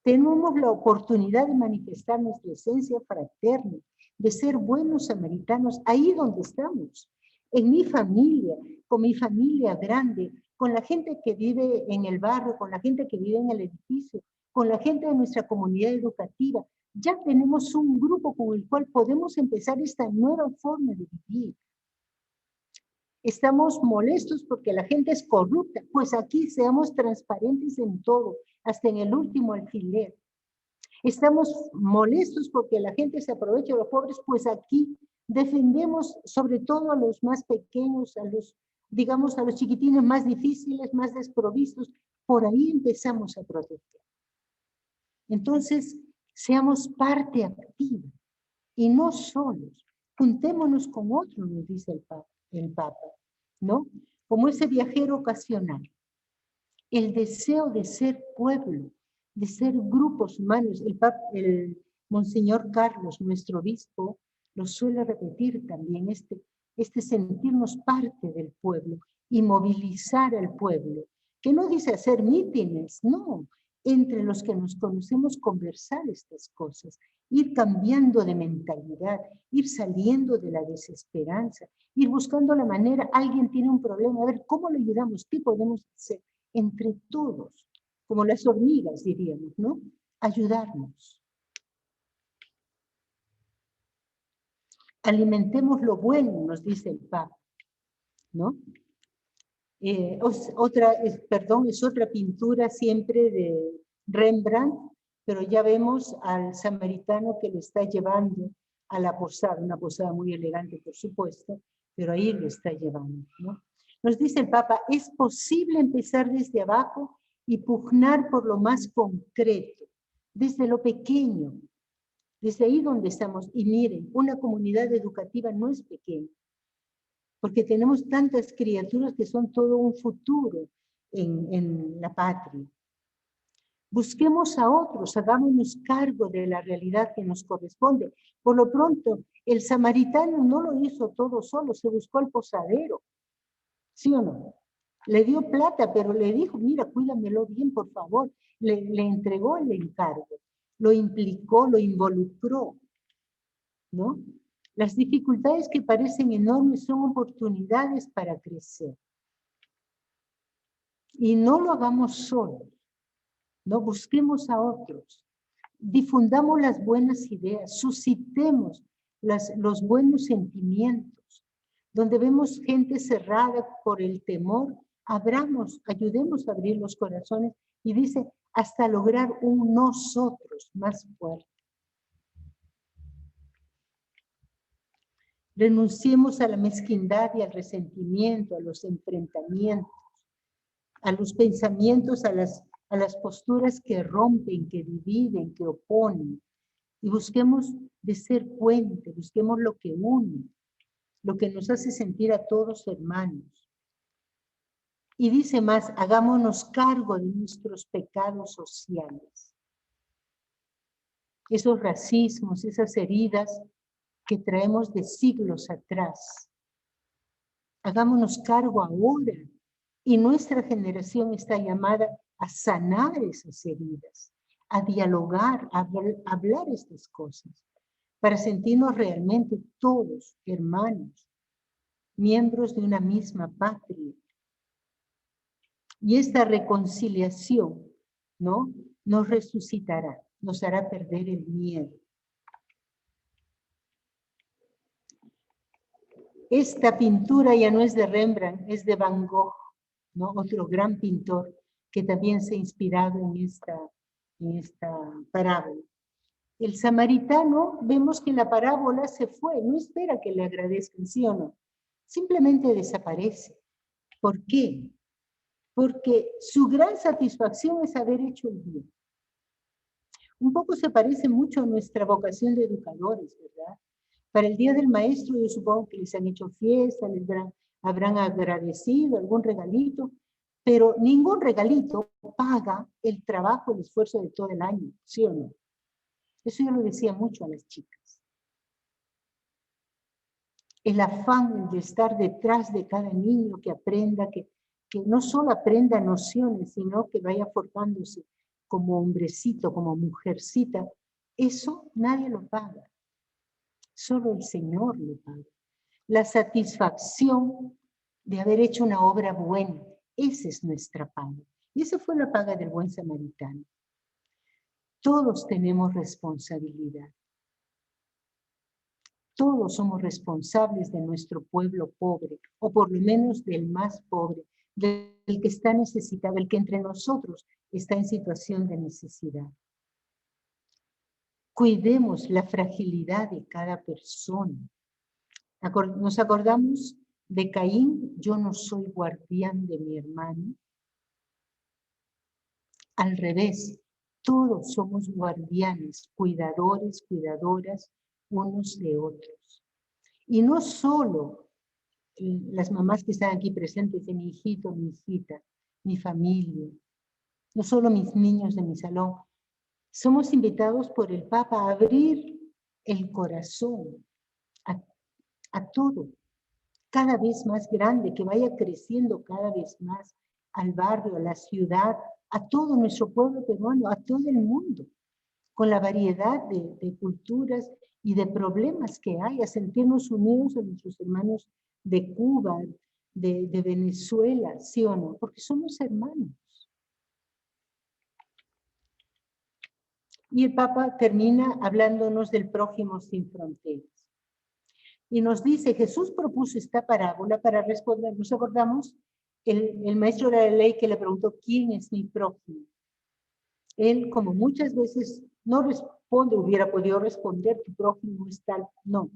Tenemos la oportunidad de manifestar nuestra esencia fraterna, de ser buenos samaritanos ahí donde estamos, en mi familia, con mi familia grande, con la gente que vive en el barrio, con la gente que vive en el edificio, con la gente de nuestra comunidad educativa. Ya tenemos un grupo con el cual podemos empezar esta nueva forma de vivir. Estamos molestos porque la gente es corrupta, pues aquí seamos transparentes en todo, hasta en el último alfiler. Estamos molestos porque la gente se aprovecha de los pobres, pues aquí defendemos sobre todo a los más pequeños, a los, digamos, a los chiquitines más difíciles, más desprovistos. Por ahí empezamos a proteger. Entonces, seamos parte activa y no solos. Juntémonos con otros, nos dice el Papa, ¿no? Como ese viajero ocasional. El deseo de ser pueblo, de ser grupos humanos. El Monseñor Carlos, nuestro obispo, lo suele repetir también, este sentirnos parte del pueblo y movilizar al pueblo, que no dice hacer mítines, no, entre los que nos conocemos conversar estas cosas, ir cambiando de mentalidad, ir saliendo de la desesperanza, ir buscando la manera, alguien tiene un problema, a ver, ¿cómo le ayudamos? ¿Qué podemos hacer? Entre todos, como las hormigas diríamos, ¿no? Ayudarnos. Alimentemos lo bueno, nos dice el Papa, ¿no? Es otra pintura siempre de Rembrandt, pero ya vemos al samaritano que lo está llevando a la posada, una posada muy elegante, por supuesto, pero ahí lo está llevando, ¿no? Nos dice el Papa, es posible empezar desde abajo y pugnar por lo más concreto, desde lo pequeño, desde ahí donde estamos. Y miren, una comunidad educativa no es pequeña, porque tenemos tantas criaturas que son todo un futuro en la patria. Busquemos a otros, hagámonos cargo de la realidad que nos corresponde. Por lo pronto, el samaritano no lo hizo todo solo, se buscó al posadero, ¿sí o no? Le dio plata, pero le dijo, mira, cuídamelo bien, por favor. Le entregó el encargo, lo implicó, lo involucró, ¿no? Las dificultades que parecen enormes son oportunidades para crecer. Y no lo hagamos solos, no busquemos a otros. Difundamos las buenas ideas, suscitemos los buenos sentimientos. Donde vemos gente cerrada por el temor, ayudemos a abrir los corazones y dice, hasta lograr un nosotros más fuerte. Renunciemos a la mezquindad y al resentimiento, a los enfrentamientos, a los pensamientos, a las posturas que rompen, que dividen, que oponen. Y busquemos de ser puente, busquemos lo que une, lo que nos hace sentir a todos hermanos. Y dice más, hagámonos cargo de nuestros pecados sociales. Esos racismos, esas heridas que traemos de siglos atrás. Hagámonos cargo ahora. Y nuestra generación está llamada a sanar esas heridas, a dialogar, a hablar estas cosas, para sentirnos realmente todos hermanos, miembros de una misma patria. Y esta reconciliación, ¿no?, nos resucitará, nos hará perder el miedo. Esta pintura ya no es de Rembrandt, es de Van Gogh, ¿no?, otro gran pintor que también se ha inspirado en esta parábola. El samaritano, vemos que en la parábola se fue, no espera que le agradezcan, ¿sí o no? Simplemente desaparece. ¿Por qué? Porque su gran satisfacción es haber hecho el bien. Un poco se parece mucho a nuestra vocación de educadores, ¿verdad? Para el Día del Maestro yo supongo que les han hecho fiesta, habrán agradecido algún regalito, pero ningún regalito paga el trabajo, el esfuerzo de todo el año, ¿sí o no? Eso yo lo decía mucho a las chicas. El afán de estar detrás de cada niño que aprenda, que no solo aprenda nociones, sino que vaya forjándose como hombrecito, como mujercita, eso nadie lo paga. Solo el Señor lo paga. La satisfacción de haber hecho una obra buena, esa es nuestra paga. Y esa fue la paga del buen samaritano. Todos tenemos responsabilidad. Todos somos responsables de nuestro pueblo pobre, o por lo menos del más pobre, del que está necesitado, el que entre nosotros está en situación de necesidad. Cuidemos la fragilidad de cada persona. Nos acordamos de Caín, yo no soy guardián de mi hermano. Al revés, todos somos guardianes, cuidadores, cuidadoras, unos de otros. Y no solo las mamás que están aquí presentes, de mi hijito, mi hijita, mi familia, no solo mis niños de mi salón. Somos invitados por el Papa a abrir el corazón a todo, cada vez más grande, que vaya creciendo cada vez más al barrio, a la ciudad, a todo nuestro pueblo peruano, a todo el mundo, con la variedad de culturas y de problemas que hay, a sentirnos unidos a nuestros hermanos de Cuba, de Venezuela, ¿sí o no? Porque somos hermanos. Y el Papa termina hablándonos del prójimo sin fronteras. Y nos dice, Jesús propuso esta parábola para responder, ¿nos acordamos? El maestro de la ley que le preguntó, ¿quién es mi prójimo? Él, como muchas veces, no responde, hubiera podido responder, tu prójimo es tal, no,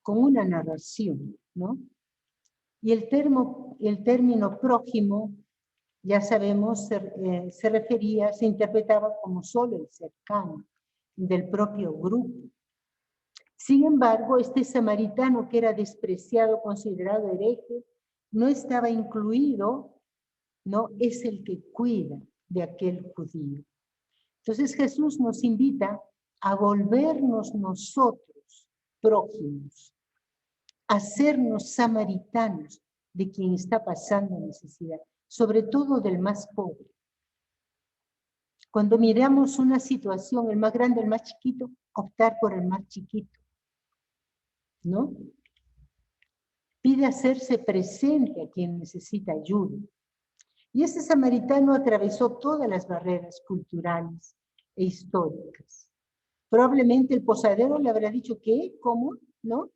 con una narración, ¿no? Y el término prójimo, ya sabemos, se refería, se interpretaba como solo el cercano del propio grupo. Sin embargo, este samaritano que era despreciado, considerado hereje, no estaba incluido, no es el que cuida de aquel judío. Entonces Jesús nos invita a volvernos nosotros prójimos, a hacernos samaritanos de quien está pasando necesidad, sobre todo del más pobre. Cuando miramos una situación, el más grande, el más chiquito, optar por el más chiquito, ¿no? Pide hacerse presente a quien necesita ayuda. Y ese samaritano atravesó todas las barreras culturales e históricas. Probablemente el posadero le habrá dicho, ¿qué? ¿Cómo? ¿No?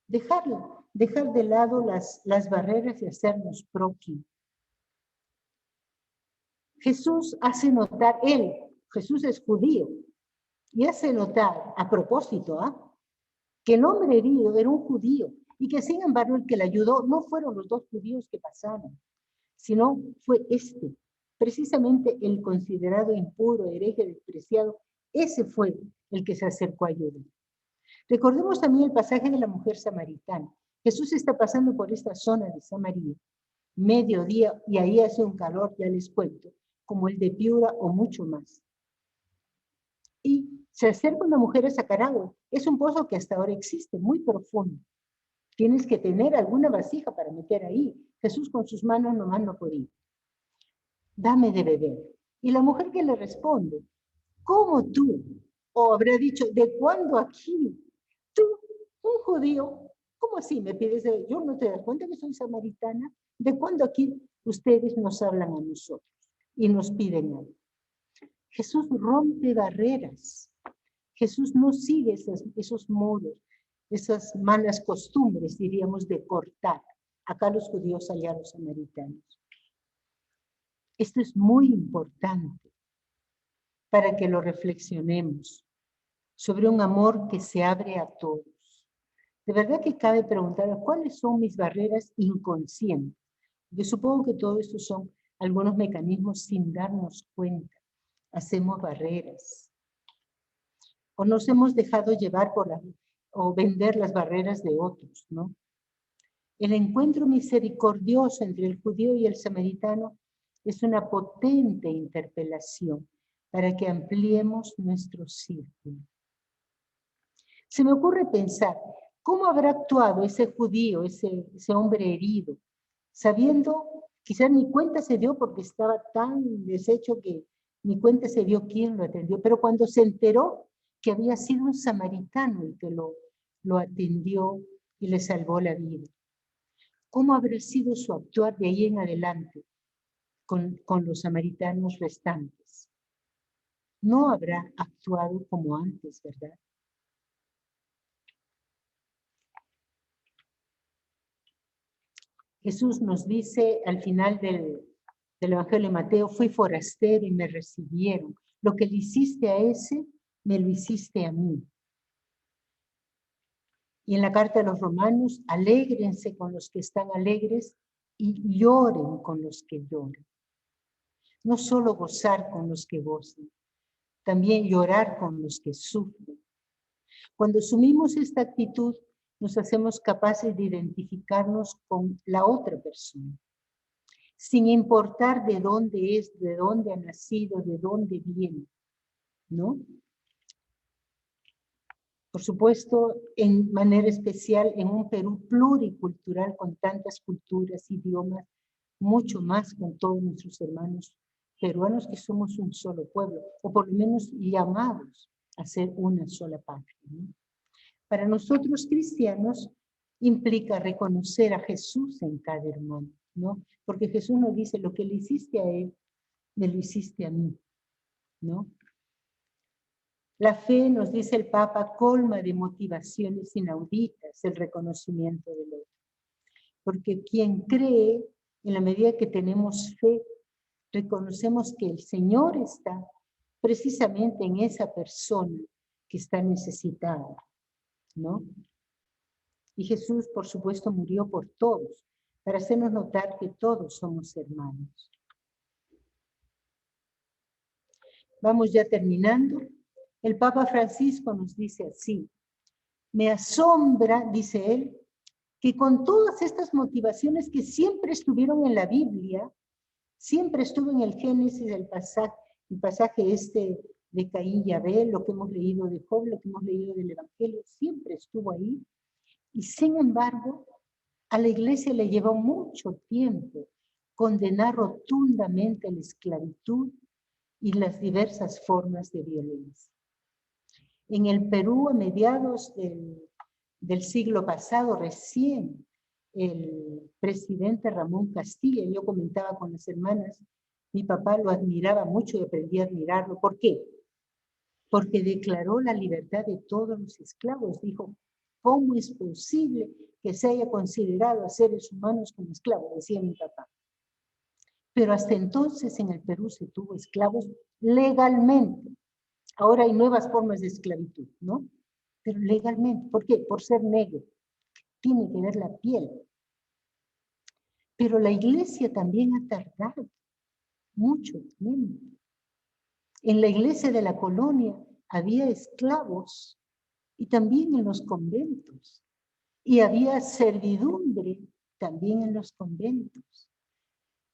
Dejar de lado las barreras y hacernos prójimos. Jesús hace notar, Jesús es judío, y hace notar, a propósito, que el hombre herido era un judío y que sin embargo el que le ayudó no fueron los dos judíos que pasaron, sino fue este, precisamente el considerado impuro, hereje, despreciado, ese fue el que se acercó a ayudar. Recordemos también el pasaje de la mujer samaritana. Jesús está pasando por esta zona de Samaria, mediodía, y ahí hace un calor, ya les cuento, como el de Piura o mucho más. Y se acerca una mujer a sacar agua. Es un pozo que hasta ahora existe, muy profundo. Tienes que tener alguna vasija para meter ahí. Jesús con sus manos nomás no podía. Dame de beber. Y la mujer que le responde, ¿cómo tú? O habrá dicho, ¿de cuándo aquí? Tú, un judío, ¿cómo así me pides de beber? Yo no te das cuenta que soy samaritana. ¿De cuándo aquí ustedes nos hablan a nosotros y nos piden algo? Jesús rompe barreras. Jesús no sigue esos muros, esas malas costumbres, diríamos, de cortar. Acá los judíos, allá los samaritanos. Esto es muy importante para que lo reflexionemos sobre un amor que se abre a todos. De verdad que cabe preguntar cuáles son mis barreras inconscientes. Yo supongo que todo esto son algunos mecanismos sin darnos cuenta. Hacemos barreras. O nos hemos dejado llevar o vender las barreras de otros, ¿no? El encuentro misericordioso entre el judío y el samaritano es una potente interpelación para que ampliemos nuestro círculo. Se me ocurre pensar, ¿cómo habrá actuado ese judío, ese hombre herido, sabiendo, quizás ni cuenta se dio porque estaba tan deshecho que ni cuenta se dio quién lo atendió, pero cuando se enteró que había sido un samaritano el que lo atendió y le salvó la vida? ¿Cómo habrá sido su actuar de ahí en adelante con los samaritanos restantes? No habrá actuado como antes, ¿verdad? Jesús nos dice al final del Evangelio de Mateo, fui forastero y me recibieron. Lo que le hiciste a ese, me lo hiciste a mí. Y en la carta de los Romanos, alégrense con los que están alegres y lloren con los que lloran. No solo gozar con los que gozan, también llorar con los que sufren. Cuando asumimos esta actitud, nos hacemos capaces de identificarnos con la otra persona, sin importar de dónde es, de dónde ha nacido, de dónde viene, ¿no? Por supuesto, en manera especial en un Perú pluricultural con tantas culturas, idiomas, mucho más con todos nuestros hermanos peruanos que somos un solo pueblo, o por lo menos llamados a ser una sola patria, ¿no? Para nosotros cristianos implica reconocer a Jesús en cada hermano, ¿no? Porque Jesús nos dice, lo que le hiciste a él, me lo hiciste a mí, ¿no? La fe, nos dice el Papa, colma de motivaciones inauditas el reconocimiento del otro. Porque quien cree, en la medida que tenemos fe, reconocemos que el Señor está precisamente en esa persona que está necesitada, ¿no? Y Jesús, por supuesto, murió por todos, para hacernos notar que todos somos hermanos. Vamos ya terminando. El Papa Francisco nos dice así, me asombra, dice él, que con todas estas motivaciones que siempre estuvieron en la Biblia, siempre estuvo en el Génesis, el pasaje este de Caín y Abel, lo que hemos leído de Job, lo que hemos leído del Evangelio, siempre estuvo ahí. Y sin embargo, a la iglesia le llevó mucho tiempo condenar rotundamente la esclavitud y las diversas formas de violencia. En el Perú, a mediados del siglo pasado, recién el presidente Ramón Castilla, yo comentaba con las hermanas, mi papá lo admiraba mucho y aprendí a admirarlo. ¿Por qué? Porque declaró la libertad de todos los esclavos. Dijo, ¿cómo es posible que se haya considerado a seres humanos como esclavos? Decía mi papá. Pero hasta entonces en el Perú se tuvo esclavos legalmente. Ahora hay nuevas formas de esclavitud, ¿no? pero legalmente. ¿Por qué? Por ser negro. Tiene que ver la piel. Pero la iglesia también ha tardado mucho tiempo. En la iglesia de la colonia había esclavos y también en los conventos. Y había servidumbre también en los conventos.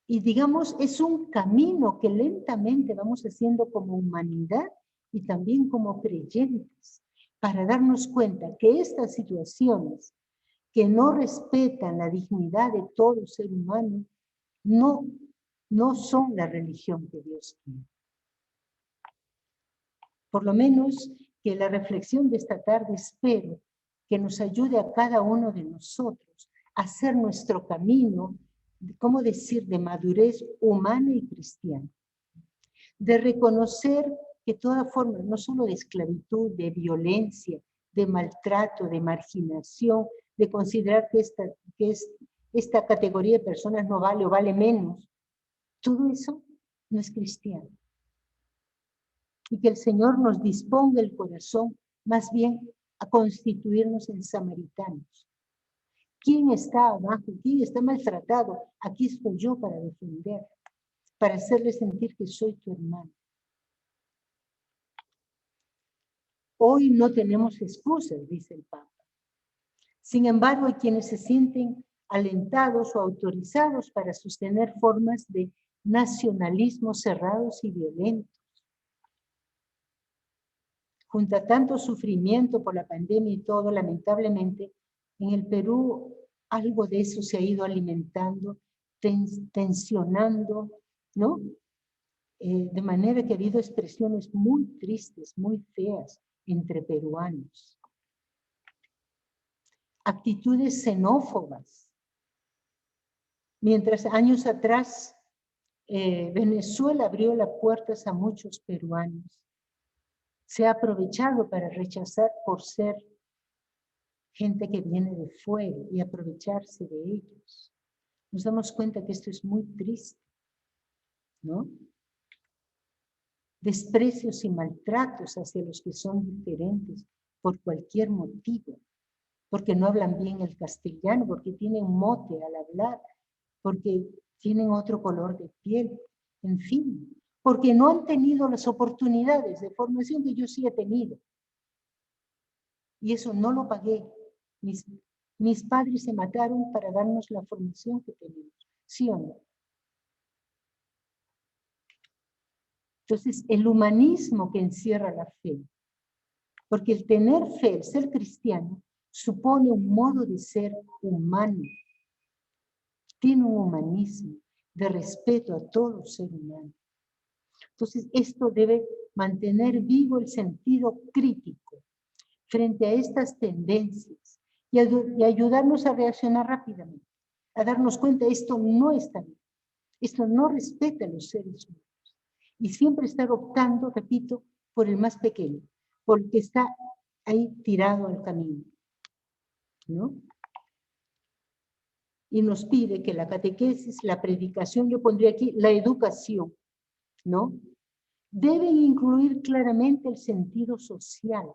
Y digamos, es un camino que lentamente vamos haciendo como humanidad y también como creyentes, para darnos cuenta que estas situaciones que no respetan la dignidad de todo ser humano, no son la religión que Dios quiere. Por lo menos que la reflexión de esta tarde espero que nos ayude a cada uno de nosotros a hacer nuestro camino, ¿cómo decir?, de madurez humana y cristiana. De reconocer que toda forma, no solo de esclavitud, de violencia, de maltrato, de marginación, de considerar que esta categoría de personas no vale o vale menos, todo eso no es cristiano. Y que el Señor nos disponga el corazón más bien a constituirnos en samaritanos. ¿Quién está abajo? ¿Quién está maltratado? Aquí estoy yo para defender, para hacerle sentir que soy tu hermano. Hoy no tenemos excusas, dice el Papa. Sin embargo, hay quienes se sienten alentados o autorizados para sostener formas de nacionalismo cerrados y violentos. Junto a tanto sufrimiento por la pandemia y todo, lamentablemente, en el Perú algo de eso se ha ido alimentando, tensionando, ¿no? De manera que ha habido expresiones muy tristes, muy feas entre peruanos. Actitudes xenófobas. Mientras años atrás Venezuela abrió las puertas a muchos peruanos, se ha aprovechado para rechazar por ser gente que viene de fuera y aprovecharse de ellos. Nos damos cuenta que esto es muy triste, ¿no? Desprecios y maltratos hacia los que son diferentes por cualquier motivo, porque no hablan bien el castellano, porque tienen mote al hablar, porque tienen otro color de piel, en fin, porque no han tenido las oportunidades de formación que yo sí he tenido. Y eso no lo pagué. Mis padres se mataron para darnos la formación que tenemos, ¿sí o no? Entonces, el humanismo que encierra la fe, porque el tener fe, el ser cristiano, supone un modo de ser humano. Tiene un humanismo de respeto a todo ser humano. Entonces, esto debe mantener vivo el sentido crítico frente a estas tendencias y ayudarnos a reaccionar rápidamente, a darnos cuenta, esto no está bien, esto no respeta a los seres humanos. Y siempre estar optando, repito, por el más pequeño, porque está ahí tirado al camino, ¿no? Y nos pide que la catequesis, la predicación, yo pondría aquí la educación, ¿no? Deben incluir claramente el sentido social,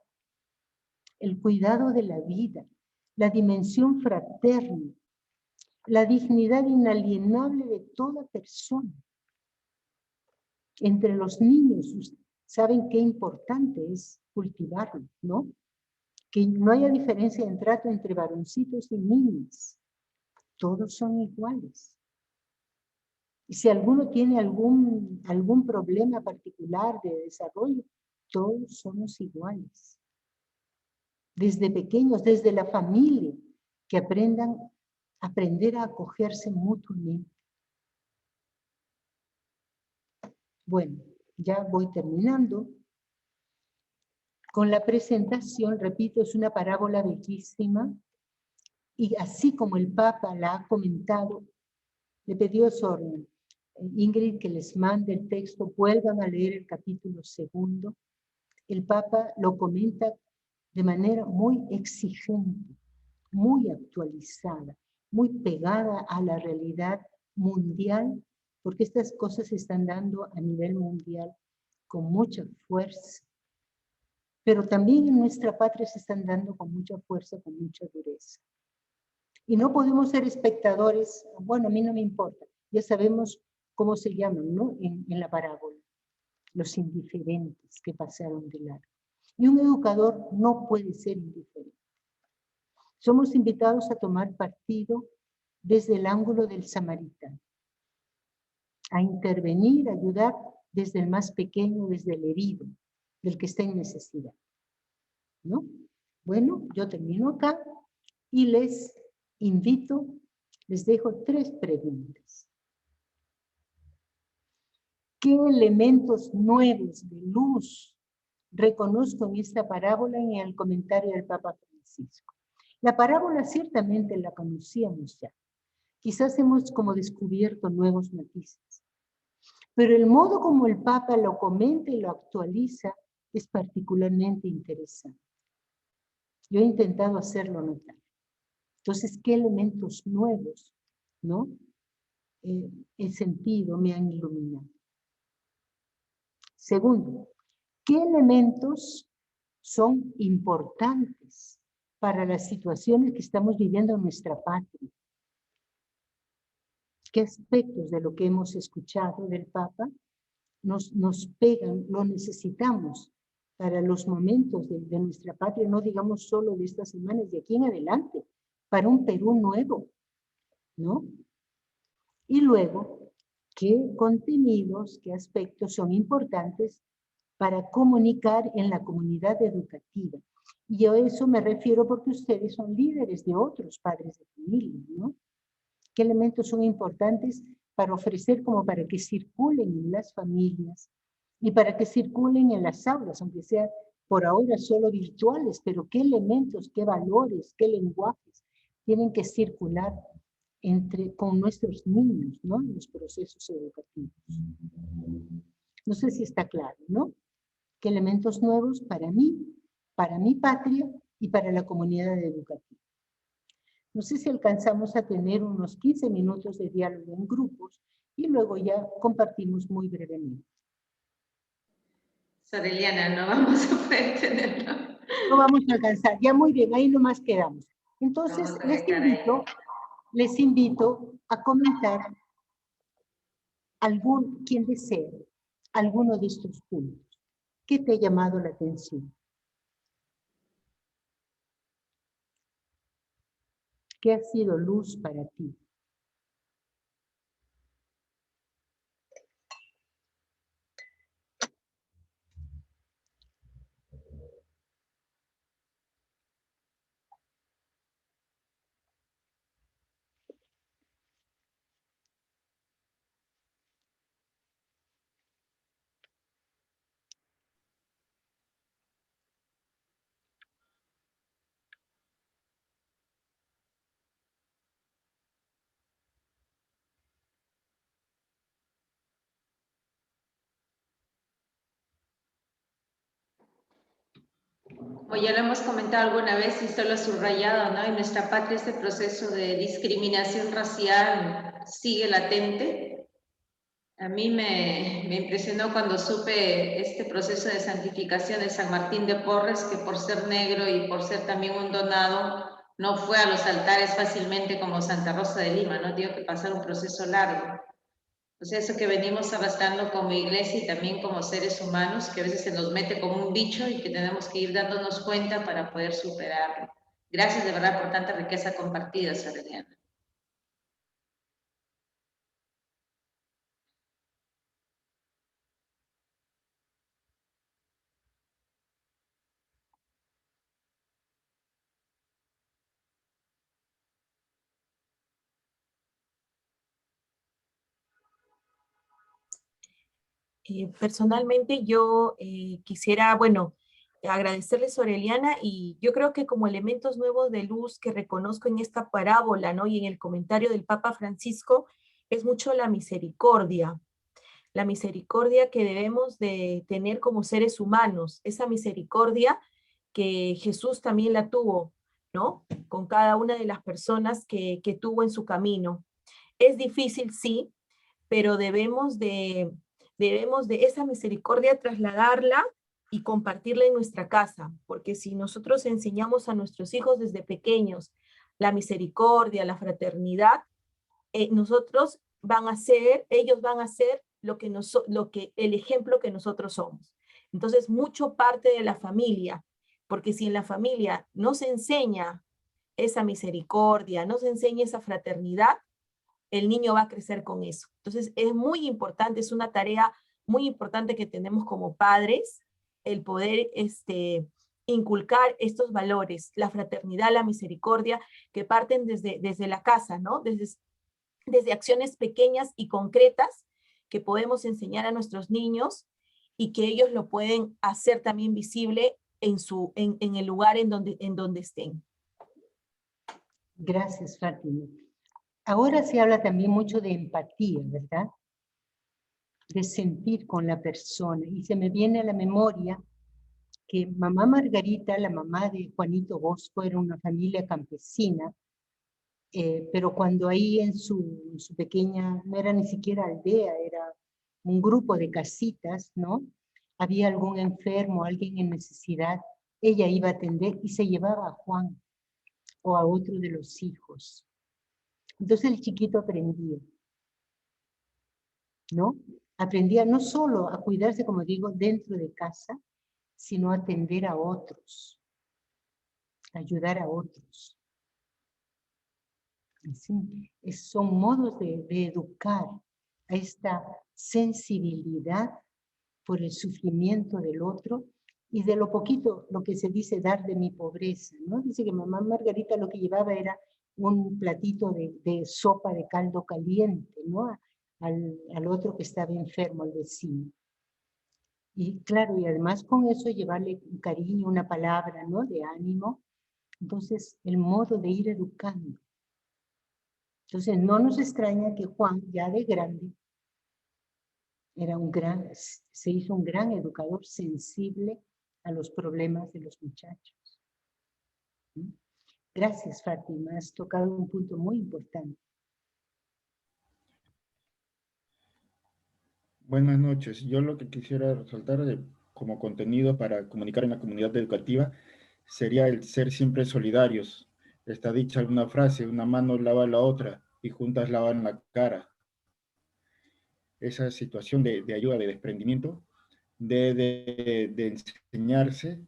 el cuidado de la vida, la dimensión fraterna, la dignidad inalienable de toda persona. Entre los niños, saben qué importante es cultivarlo, ¿no? Que no haya diferencia en trato entre varoncitos y niñas. Todos son iguales. Y si alguno tiene algún problema particular de desarrollo, todos somos iguales. Desde pequeños, desde la familia, que aprender a acogerse mutuamente. Bueno, ya voy terminando. Con la presentación, repito, es una parábola bellísima, y así como el Papa la ha comentado, le pidió a Sor Ingrid que les mande el texto, vuelvan a leer el capítulo 2. El Papa lo comenta de manera muy exigente, muy actualizada, muy pegada a la realidad mundial, porque estas cosas se están dando a nivel mundial con mucha fuerza. pero también en nuestra patria se están dando con mucha fuerza, con mucha dureza. Y no podemos ser espectadores, bueno, a mí no me importa, ya sabemos cómo se llaman, ¿no? En la parábola, los indiferentes que pasaron de largo. Y un educador no puede ser indiferente. Somos invitados a tomar partido desde el ángulo del samaritano, a intervenir, a ayudar desde el más pequeño, desde el herido, del que está en necesidad, ¿no? Bueno, yo termino acá y les invito, les dejo 3 preguntas. ¿Qué elementos nuevos de luz reconozco en esta parábola y en el comentario del Papa Francisco? La parábola ciertamente la conocíamos ya. Quizás hemos como descubierto nuevos matices. Pero el modo como el Papa lo comenta y lo actualiza es particularmente interesante. Yo he intentado hacerlo notar. Entonces, ¿qué elementos nuevos, no? He sentido, me han iluminado. Segundo, ¿qué elementos son importantes para las situaciones que estamos viviendo en nuestra patria? ¿Qué aspectos de lo que hemos escuchado del Papa nos pegan, lo necesitamos para los momentos de nuestra patria, no digamos solo de estas semanas, de aquí en adelante, para un Perú nuevo, ¿no? Y luego, ¿qué contenidos, qué aspectos son importantes para comunicar en la comunidad educativa? Y a eso me refiero porque ustedes son líderes de otros padres de familia, ¿no? ¿Qué elementos son importantes para ofrecer como para que circulen en las familias y para que circulen en las aulas, aunque sea por ahora solo virtuales, pero qué elementos, qué valores, qué lenguajes tienen que circular con nuestros niños, ¿no? En los procesos educativos. No sé si está claro, ¿no? ¿Qué elementos nuevos para mí, para mi patria y para la comunidad educativa? No sé si alcanzamos a tener unos 15 minutos de diálogo en grupos y luego ya compartimos muy brevemente. Sor Eliana, no vamos a poder tenerlo. No vamos a alcanzar, ya muy bien, ahí nomás quedamos. Entonces Vamos a conectar ahí. les invito a comentar quien desee alguno de estos puntos. ¿Qué te ha llamado la atención? ¿Qué ha sido luz para ti? Como ya lo hemos comentado alguna vez y solo subrayado, ¿no? En nuestra patria este proceso de discriminación racial sigue latente. A mí me impresionó cuando supe este proceso de santificación de San Martín de Porres, que por ser negro y por ser también un donado, no fue a los altares fácilmente como Santa Rosa de Lima, ¿no? Tuvo que pasar un proceso largo. O sea, eso que venimos arrastrando como iglesia y también como seres humanos, que a veces se nos mete como un bicho y que tenemos que ir dándonos cuenta para poder superarlo. Gracias de verdad por tanta riqueza compartida, Sor Eliana. Personalmente yo quisiera, bueno, agradecerle a Soreliana y yo creo que como elementos nuevos de luz que reconozco en esta parábola, ¿no? Y en el comentario del Papa Francisco, es mucho la misericordia que debemos de tener como seres humanos, esa misericordia que Jesús también la tuvo, ¿no? Con cada una de las personas que tuvo en su camino. Es difícil, sí, pero debemos de esa misericordia trasladarla y compartirla en nuestra casa, porque si nosotros enseñamos a nuestros hijos desde pequeños la misericordia, la fraternidad, ellos van a ser el ejemplo que nosotros somos. Entonces, mucho parte de la familia, porque si en la familia no se enseña esa misericordia, no se enseña esa fraternidad, el niño va a crecer con eso. Entonces, es muy importante, es una tarea muy importante que tenemos como padres, el poder inculcar estos valores, la fraternidad, la misericordia, que parten desde la casa, ¿no? Desde acciones pequeñas y concretas que podemos enseñar a nuestros niños y que ellos lo pueden hacer también visible en el lugar en donde estén. Gracias, Fátima. Ahora se habla también mucho de empatía, ¿verdad? De sentir con la persona. Y se me viene a la memoria que mamá Margarita, la mamá de Juanito Bosco, era una familia campesina, pero cuando ahí en su pequeña, no era ni siquiera aldea, era un grupo de casitas, ¿no? Había algún enfermo, alguien en necesidad, ella iba a atender y se llevaba a Juan o a otro de los hijos. Entonces el chiquito aprendía, ¿no? Aprendía no solo a cuidarse, como digo, dentro de casa, sino a atender a otros, ayudar a otros. Así, son modos de educar a esta sensibilidad por el sufrimiento del otro y de lo poquito, lo que se dice dar de mi pobreza, ¿no? Dice que mamá Margarita lo que llevaba era un platito de sopa de caldo caliente, ¿no? Al otro que estaba enfermo, al vecino. Y claro, y además con eso llevarle un cariño, una palabra, ¿no? De ánimo. Entonces, el modo de ir educando. Entonces, no nos extraña que Juan, ya de grande, se hizo un gran educador sensible a los problemas de los muchachos. ¿Sí? Gracias, Fátima. Has tocado un punto muy importante. Buenas noches. Yo lo que quisiera resaltar como contenido para comunicar en la comunidad educativa sería el ser siempre solidarios. Está dicha una frase, una mano lava la otra y juntas lavan la cara. Esa situación de ayuda, de desprendimiento, de enseñarse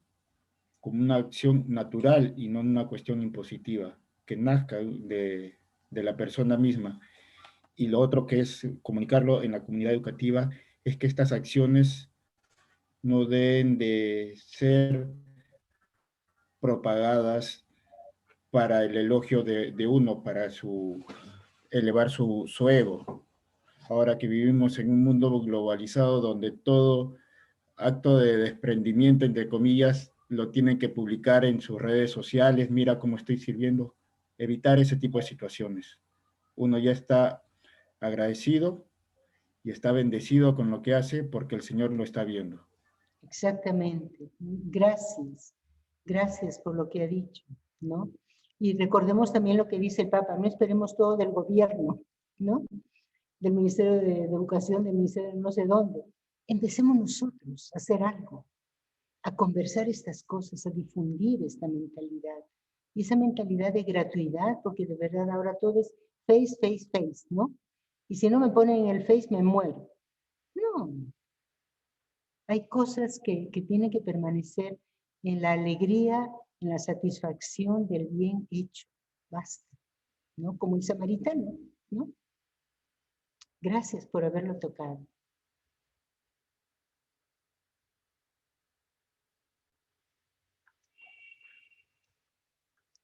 como una acción natural y no una cuestión impositiva, que nazca de la persona misma. Y lo otro que es comunicarlo en la comunidad educativa es que estas acciones no deben de ser propagadas para el elogio de uno, para elevar su ego. Ahora que vivimos en un mundo globalizado donde todo acto de desprendimiento, entre comillas, lo tienen que publicar en sus redes sociales, mira cómo estoy sirviendo, evitar ese tipo de situaciones. Uno ya está agradecido y está bendecido con lo que hace porque el Señor lo está viendo. Exactamente. Gracias. Gracias por lo que ha dicho, ¿no? Y recordemos también lo que dice el Papa, no esperemos todo del gobierno, ¿no? Del Ministerio de Educación, del Ministerio de no sé dónde. Empecemos nosotros a hacer algo, a conversar estas cosas, a difundir esta mentalidad. Y esa mentalidad de gratuidad, porque de verdad ahora todo es face, face, face, ¿no? Y si no me ponen en el face, me muero. No. Hay cosas que tienen que permanecer en la alegría, en la satisfacción del bien hecho. Basta, ¿no? Como el samaritano, ¿no? Gracias por haberlo tocado.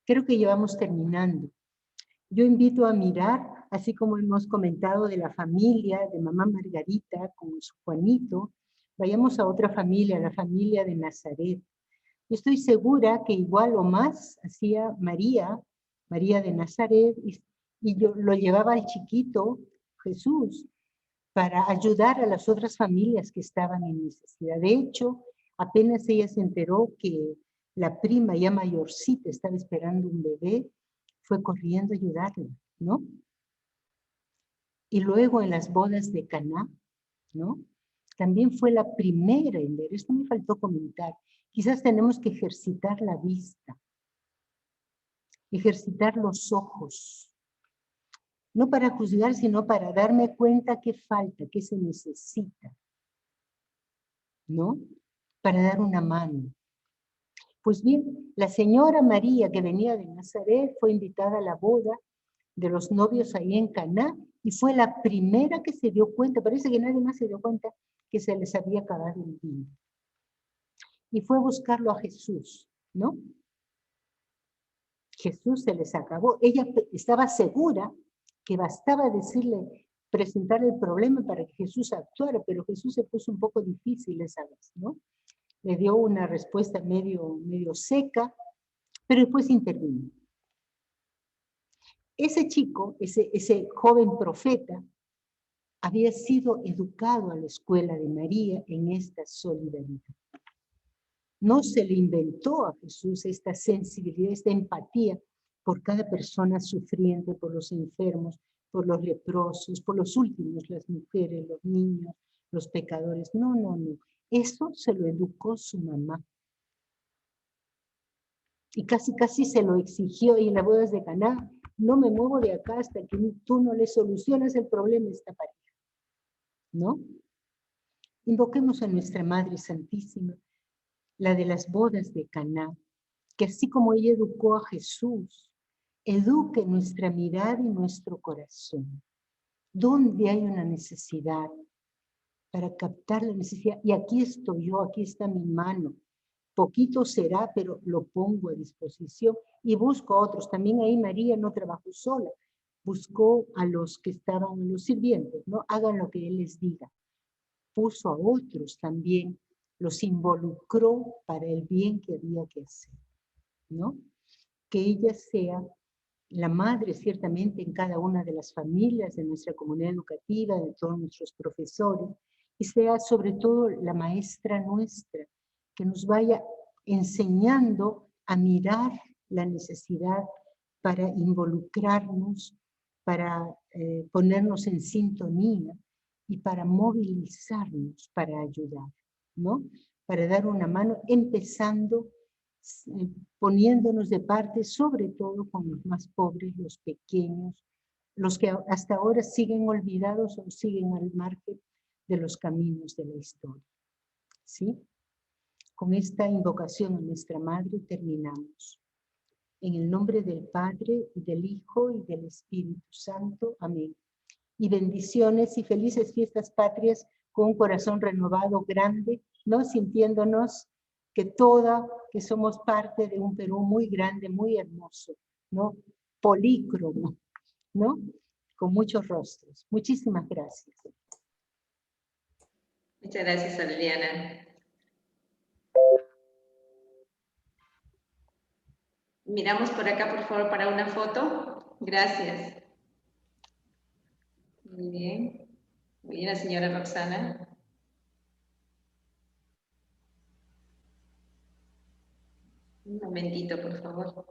Creo que ya vamos terminando. Yo invito a mirar, así como hemos comentado de la familia de mamá Margarita con su Juanito, vayamos a otra familia, la familia de Nazaret. Yo estoy segura que igual o más hacía María de Nazaret, y yo lo llevaba al chiquito Jesús para ayudar a las otras familias que estaban en necesidad. De hecho, apenas ella se enteró que la prima ya mayorcita estaba esperando un bebé, fue corriendo a ayudarla, ¿no? Y luego en las bodas de Caná, ¿no? También fue la primera en ver. Esto me faltó comentar. Quizás tenemos que ejercitar la vista, ejercitar los ojos. No para juzgar, sino para darme cuenta qué falta, qué se necesita, ¿no? Para dar una mano. Pues bien, la señora María, que venía de Nazaret, fue invitada a la boda de los novios ahí en Caná, y fue la primera que se dio cuenta, parece que nadie más se dio cuenta, que se les había acabado el vino. Y fue a buscarlo a Jesús, ¿no? Jesús se les acabó. Ella estaba segura que bastaba decirle, presentar el problema para que Jesús actuara, pero Jesús se puso un poco difícil esa vez, ¿no? Le dio una respuesta medio seca, pero después intervino. Ese chico, ese joven profeta, había sido educado a la escuela de María en esta solidaridad. No se le inventó a Jesús esta sensibilidad, esta empatía por cada persona sufriente, por los enfermos, por los leprosos, por los últimos, las mujeres, los niños, los pecadores. No, no, no. Eso se lo educó su mamá. Y casi se lo exigió, y en las bodas de Caná, no me muevo de acá hasta que tú no le soluciones el problema a esta pareja, ¿no? Invoquemos a nuestra Madre Santísima, la de las bodas de Caná, que así como ella educó a Jesús, eduque nuestra mirada y nuestro corazón. ¿Dónde hay una necesidad? Para captar la necesidad. Y aquí estoy yo, aquí está mi mano. Poquito será, pero lo pongo a disposición y busco a otros. También ahí María no trabajó sola. Buscó a los que estaban, los sirvientes, ¿no? Hagan lo que Él les diga. Puso a otros también, los involucró para el bien que había que hacer, ¿no? Que ella sea la madre, ciertamente, en cada una de las familias, de nuestra comunidad educativa, de todos nuestros profesores, y sea sobre todo la maestra nuestra, que nos vaya enseñando a mirar la necesidad para involucrarnos, para ponernos en sintonía y para movilizarnos, para ayudar, ¿no? Para dar una mano, empezando poniéndonos de parte, sobre todo con los más pobres, los pequeños, los que hasta ahora siguen olvidados o siguen al margen de los caminos de la historia. ¿Sí? Con esta invocación a nuestra Madre terminamos. En el nombre del Padre, y del Hijo, y del Espíritu Santo. Amén. Y bendiciones y felices fiestas patrias con un corazón renovado, grande, ¿no? Sintiéndonos que somos parte de un Perú muy grande, muy hermoso, ¿no? Polícromo, ¿no? Con muchos rostros. Muchísimas gracias. Muchas gracias, Aureliana. Miramos por acá, por favor, para una foto. Gracias. Muy bien. Muy bien, la señora Roxana. Un momentito, por favor.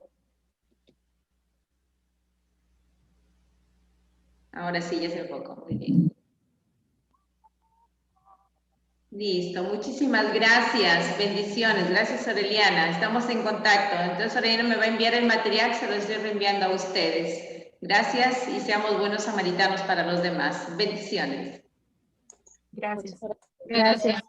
Ahora sí, ya se enfocó. Muy bien. Listo, muchísimas gracias, bendiciones, gracias Aureliana, estamos en contacto. Entonces Aureliana me va a enviar el material, se lo estoy reenviando a ustedes. Gracias y seamos buenos samaritanos para los demás. Bendiciones. Gracias. Gracias.